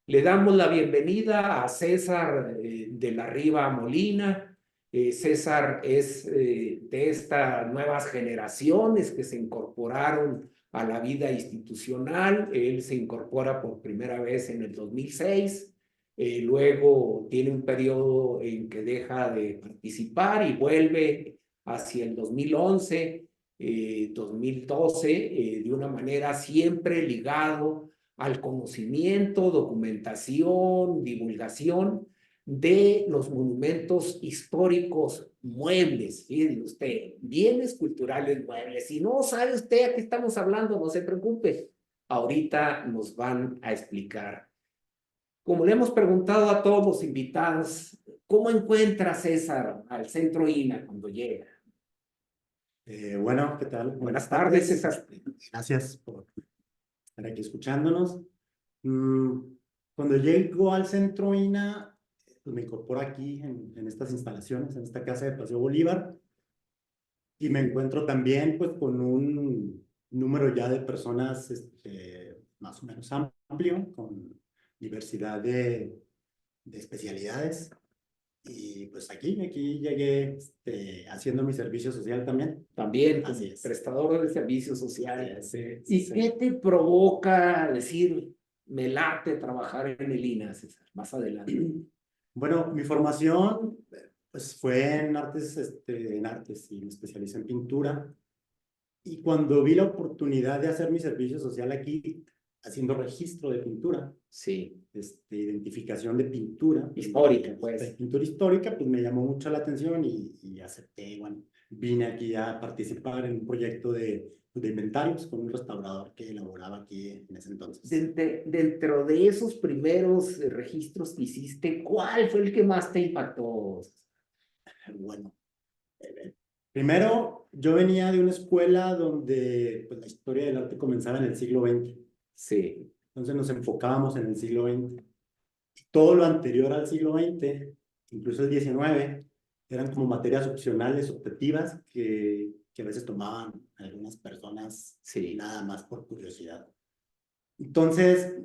Le damos la bienvenida a César de la Riva Molina. César es de estas nuevas generaciones que se incorporaron a la vida institucional. Él se incorpora por primera vez en el 2006. Luego tiene un periodo en que deja de participar y vuelve hacia el 2011, 2012, de una manera siempre ligado al conocimiento, documentación, divulgación de los monumentos históricos muebles. Fíjese usted, bienes culturales muebles. Si no sabe usted a qué estamos hablando, no se preocupe. Ahorita nos van a explicar. Como le hemos preguntado a todos los invitados, ¿cómo encuentra César al Centro INAH cuando llega? Bueno, ¿qué tal? Buenas tardes, César. Gracias por estar aquí escuchándonos. Cuando llego al Centro INAH, pues me incorporo aquí en estas instalaciones, en esta casa de Paseo Bolívar, y me encuentro también pues con un número ya de personas más o menos amplio, con diversidad de especialidades. Y pues aquí llegué haciendo mi servicio social también. También como prestador de servicios sociales. ¿Y qué te provoca decir, me late trabajar en el INAH, César? Más adelante. Bueno, mi formación pues fue en artes y me especialicé en pintura. Y cuando vi la oportunidad de hacer mi servicio social aquí, haciendo registro de pintura, sí, identificación de pintura histórica, pues. Pintura histórica, pues me llamó mucho la atención y acepté. Bueno, vine aquí a participar en un proyecto de inventarios con un restaurador que elaboraba aquí en ese entonces. Dentro de esos primeros registros que hiciste, ¿cuál fue el que más te impactó? Bueno, primero, yo venía de una escuela donde pues, la historia del arte comenzaba en el siglo XX. Sí. Entonces nos enfocábamos en el siglo XX. Y todo lo anterior al siglo XX, incluso el XIX, eran como materias opcionales, optativas, que a veces tomaban algunas personas nada más por curiosidad. Entonces,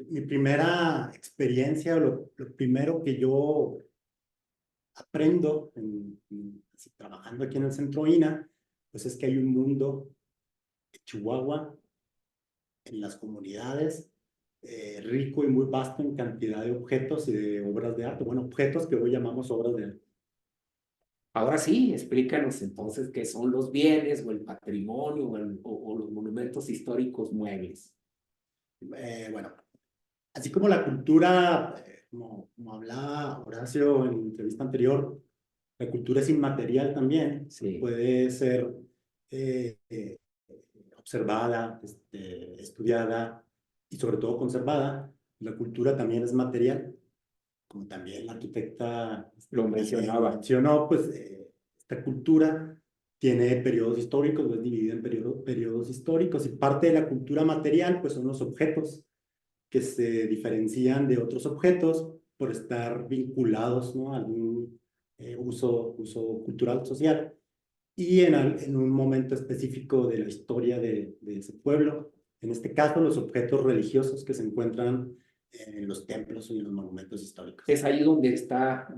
mi primera experiencia, lo primero que yo aprendo trabajando aquí en el Centro INAH, pues es que hay un mundo de Chihuahua en las comunidades, rico y muy vasto en cantidad de objetos y de obras de arte. Bueno, objetos que hoy llamamos obras de arte. Ahora sí, explícanos entonces qué son los bienes o el patrimonio o los monumentos históricos muebles. Bueno, así como la cultura, como hablaba Horacio en la entrevista anterior, la cultura es inmaterial también. Sí. Puede ser observada, estudiada y sobre todo conservada. la cultura también es material, como también la arquitecta Lo mencionaba. mencionó, pues esta cultura tiene periodos históricos, lo es dividida en periodos históricos, y parte de la cultura material pues son los objetos que se diferencian de otros objetos por estar vinculados, ¿no?, a algún uso cultural, social, y en un momento específico de la historia de ese pueblo. En este caso, los objetos religiosos que se encuentran en los templos y en los monumentos históricos. Es ahí donde está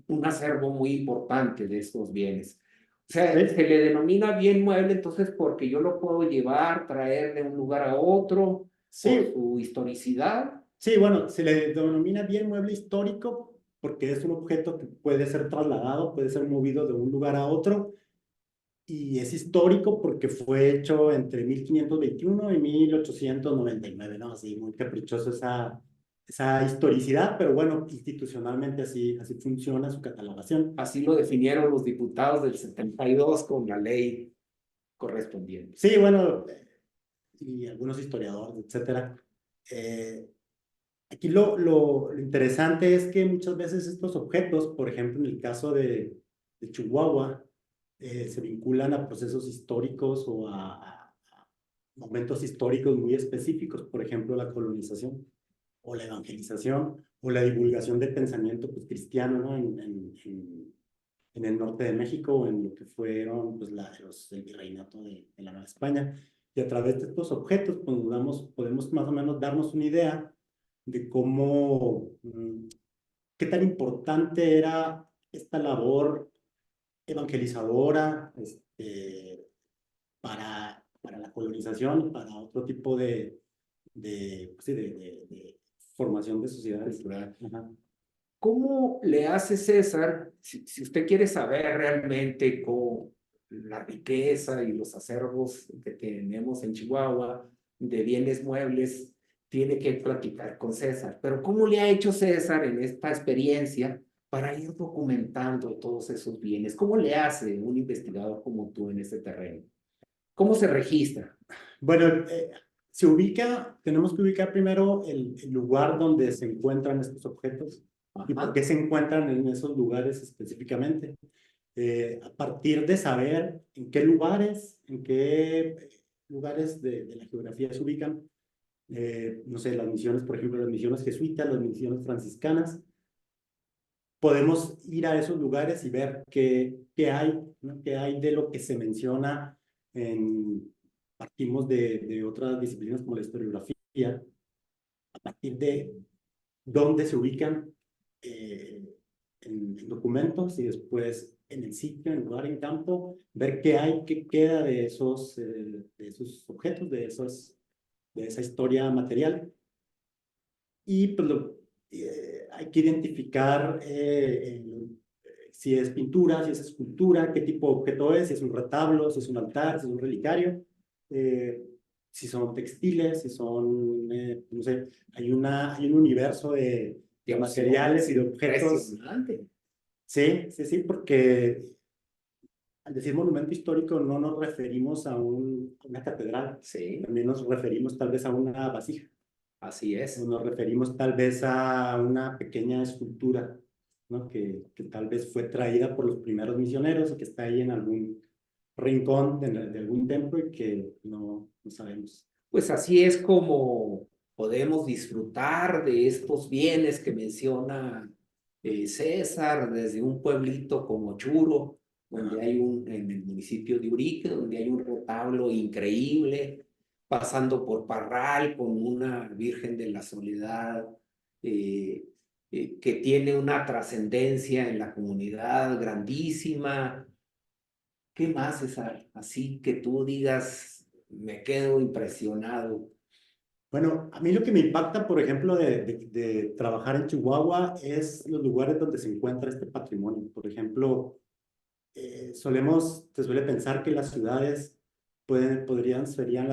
un acervo muy importante de estos bienes. O sea, Sí. se le denomina bien mueble, entonces, porque yo lo puedo llevar, traer de un lugar a otro, Sí. por su historicidad. Sí, bueno, se le denomina bien mueble histórico porque es un objeto que puede ser trasladado, puede ser movido de un lugar a otro, y es histórico porque fue hecho entre 1521 y 1899, ¿no? Así, muy caprichoso esa historicidad, pero bueno, institucionalmente así funciona su catalogación. Así lo definieron los diputados del 72 con la ley correspondiente. Sí, bueno, y algunos historiadores, etcétera. Aquí lo interesante es que muchas veces estos objetos, por ejemplo, en el caso de Chihuahua, se vinculan a procesos históricos o a momentos históricos muy específicos, por ejemplo, la colonización o la evangelización o la divulgación del pensamiento pues, cristiano, ¿no? En el norte de México, o en lo que fueron pues, el virreinato de la Nueva España. Y a través de estos objetos pues, podemos más o menos darnos una idea de cómo, qué tan importante era esta labor evangelizadora para la colonización, para otro tipo pues sí, de formación de sociedades. Ajá. ¿Cómo le hace César, si usted quiere saber realmente con la riqueza y los acervos que tenemos en Chihuahua de bienes muebles, tiene que platicar con César? Pero ¿cómo le ha hecho César en esta experiencia para ir documentando todos esos bienes? ¿Cómo le hace un investigador como tú en este terreno? ¿Cómo se registra? Bueno, tenemos que ubicar primero el lugar donde se encuentran estos objetos. ¿Y por qué se encuentran en esos lugares específicamente? A partir de saber en qué lugares de la geografía se ubican, no sé, las misiones, por ejemplo, las misiones jesuitas, las misiones franciscanas, podemos ir a esos lugares y ver qué hay, ¿no? Qué hay de lo que se menciona partimos de otras disciplinas como la historiografía, a partir de dónde se ubican en documentos y después en el sitio, en el lugar, en campo, ver qué hay, qué queda de esos objetos, de esa historia material. Y pues hay que identificar si es pintura, si es escultura, qué tipo de objeto es, si es un retablo, si es un altar, si es un relicario, si son textiles, si son, no sé, hay un universo de materiales y de objetos. Sí, porque al decir monumento histórico no nos referimos a una catedral, Sí. También nos referimos tal vez a una vasija. Así es. Nos referimos tal vez a una pequeña escultura, ¿no? Que tal vez fue traída por los primeros misioneros y que está ahí en algún rincón de algún templo y que no sabemos. Pues así es como podemos disfrutar de estos bienes que menciona César, desde un pueblito como Churo, donde hay en el municipio de Urique, donde hay un retablo increíble, pasando por Parral con una Virgen de la Soledad que tiene una trascendencia en la comunidad grandísima. ¿Qué más, César? Así que tú digas, me quedo impresionado. Bueno, a mí lo que me impacta, por ejemplo, de trabajar en Chihuahua es los lugares donde se encuentra este patrimonio. Por ejemplo, se suele pensar que las ciudades serían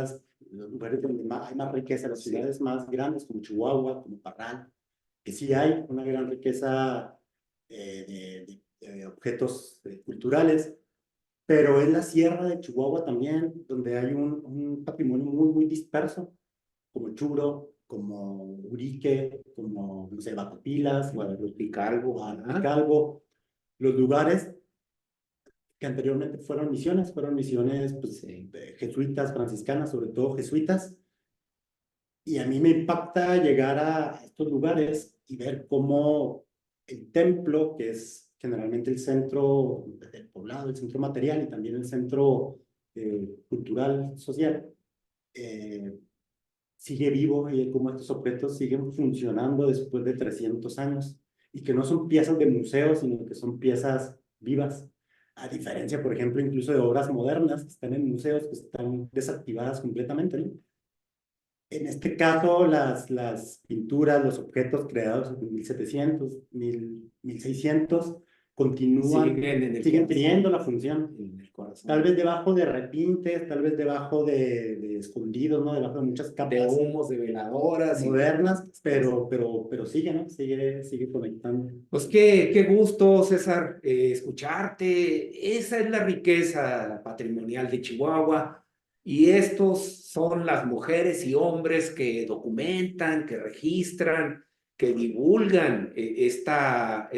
los lugares donde hay más riqueza, las ciudades más grandes como Chihuahua, como Parral, que sí hay una gran riqueza de objetos culturales, pero es la sierra de Chihuahua también, donde hay un patrimonio muy, muy disperso, como Churo, como Urique, como, no sé, Batopilas, Guadalupe Calvo. Calvo, los lugares que anteriormente fueron misiones pues, jesuitas, franciscanas, sobre todo jesuitas, y a mí me impacta llegar a estos lugares y ver cómo el templo, que es generalmente el centro del poblado, el centro material y también el centro cultural, social, eh, sigue vivo y cómo estos objetos siguen funcionando después de 300 años y que no son piezas de museo, sino que son piezas vivas. A diferencia, por ejemplo, incluso de obras modernas que están en museos que están desactivadas completamente, ¿no? En este caso, las pinturas, los objetos creados en 1700, 1600, continúan, Siguen en el siguen corazón. teniendo la función. En el corazón. Tal vez debajo de repintes, tal vez debajo de escondidos, ¿no? Debajo de muchas De capas humos, de veladoras. modernas, pero sigue, ¿no? Sigue conectando. Pues qué gusto, César, escucharte. Esa es la riqueza patrimonial de Chihuahua. Y estos son las mujeres y hombres que documentan, que registran, que divulgan esta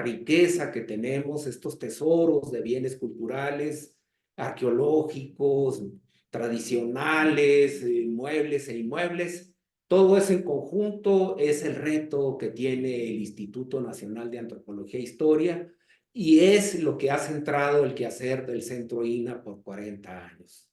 riqueza que tenemos, estos tesoros de bienes culturales, arqueológicos, tradicionales, muebles e inmuebles. Todo eso en conjunto es el reto que tiene el Instituto Nacional de Antropología e Historia y es lo que ha centrado el quehacer del Centro INA por 40 años.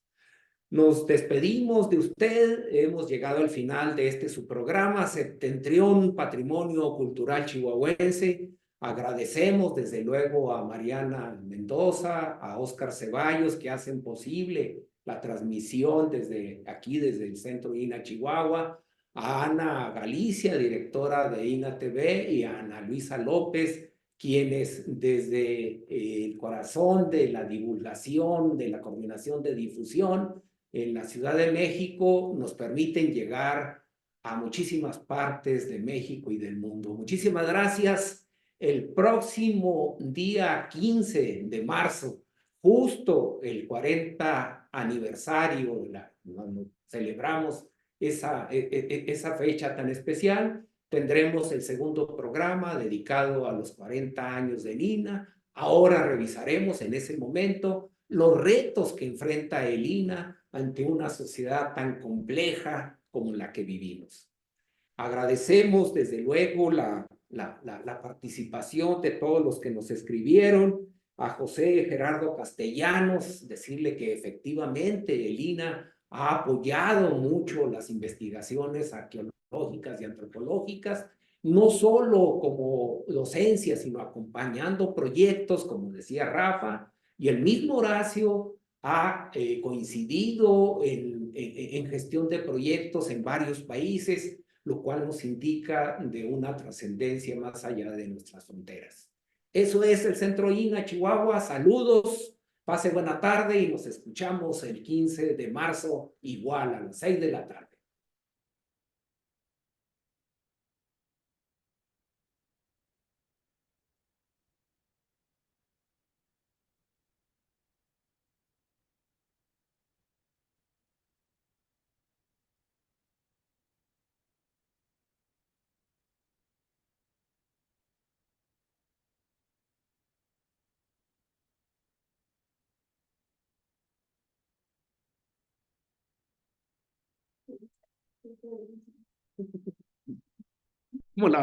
Nos despedimos de usted, hemos llegado al final de este su programa, Septentrión Patrimonio Cultural Chihuahuense. Agradecemos desde luego a Mariana Mendoza, a Óscar Ceballos que hacen posible la transmisión desde aquí, desde el Centro INA Chihuahua, a Ana Galicia, directora de INA TV, y a Ana Luisa López, quienes desde el corazón de la divulgación, de la coordinación de difusión, en la Ciudad de México nos permiten llegar a muchísimas partes de México y del mundo. Muchísimas gracias. El próximo día 15 de marzo, justo el 40 aniversario, celebramos esa fecha tan especial, tendremos el segundo programa dedicado a los 40 años de INA. Ahora revisaremos en ese momento los retos que enfrenta el INA ante una sociedad tan compleja como la que vivimos. Agradecemos desde luego la participación de todos los que nos escribieron, a José Gerardo Castellanos, decirle que efectivamente el INA ha apoyado mucho las investigaciones arqueológicas y antropológicas, no solo como docencia, sino acompañando proyectos, como decía Rafa, y el mismo Horacio ha coincidido en gestión de proyectos en varios países, lo cual nos indica de una trascendencia más allá de nuestras fronteras. Eso es el Centro INA Chihuahua. Saludos, pase buena tarde y nos escuchamos el 15 de marzo, igual a las 6 de la tarde. Como la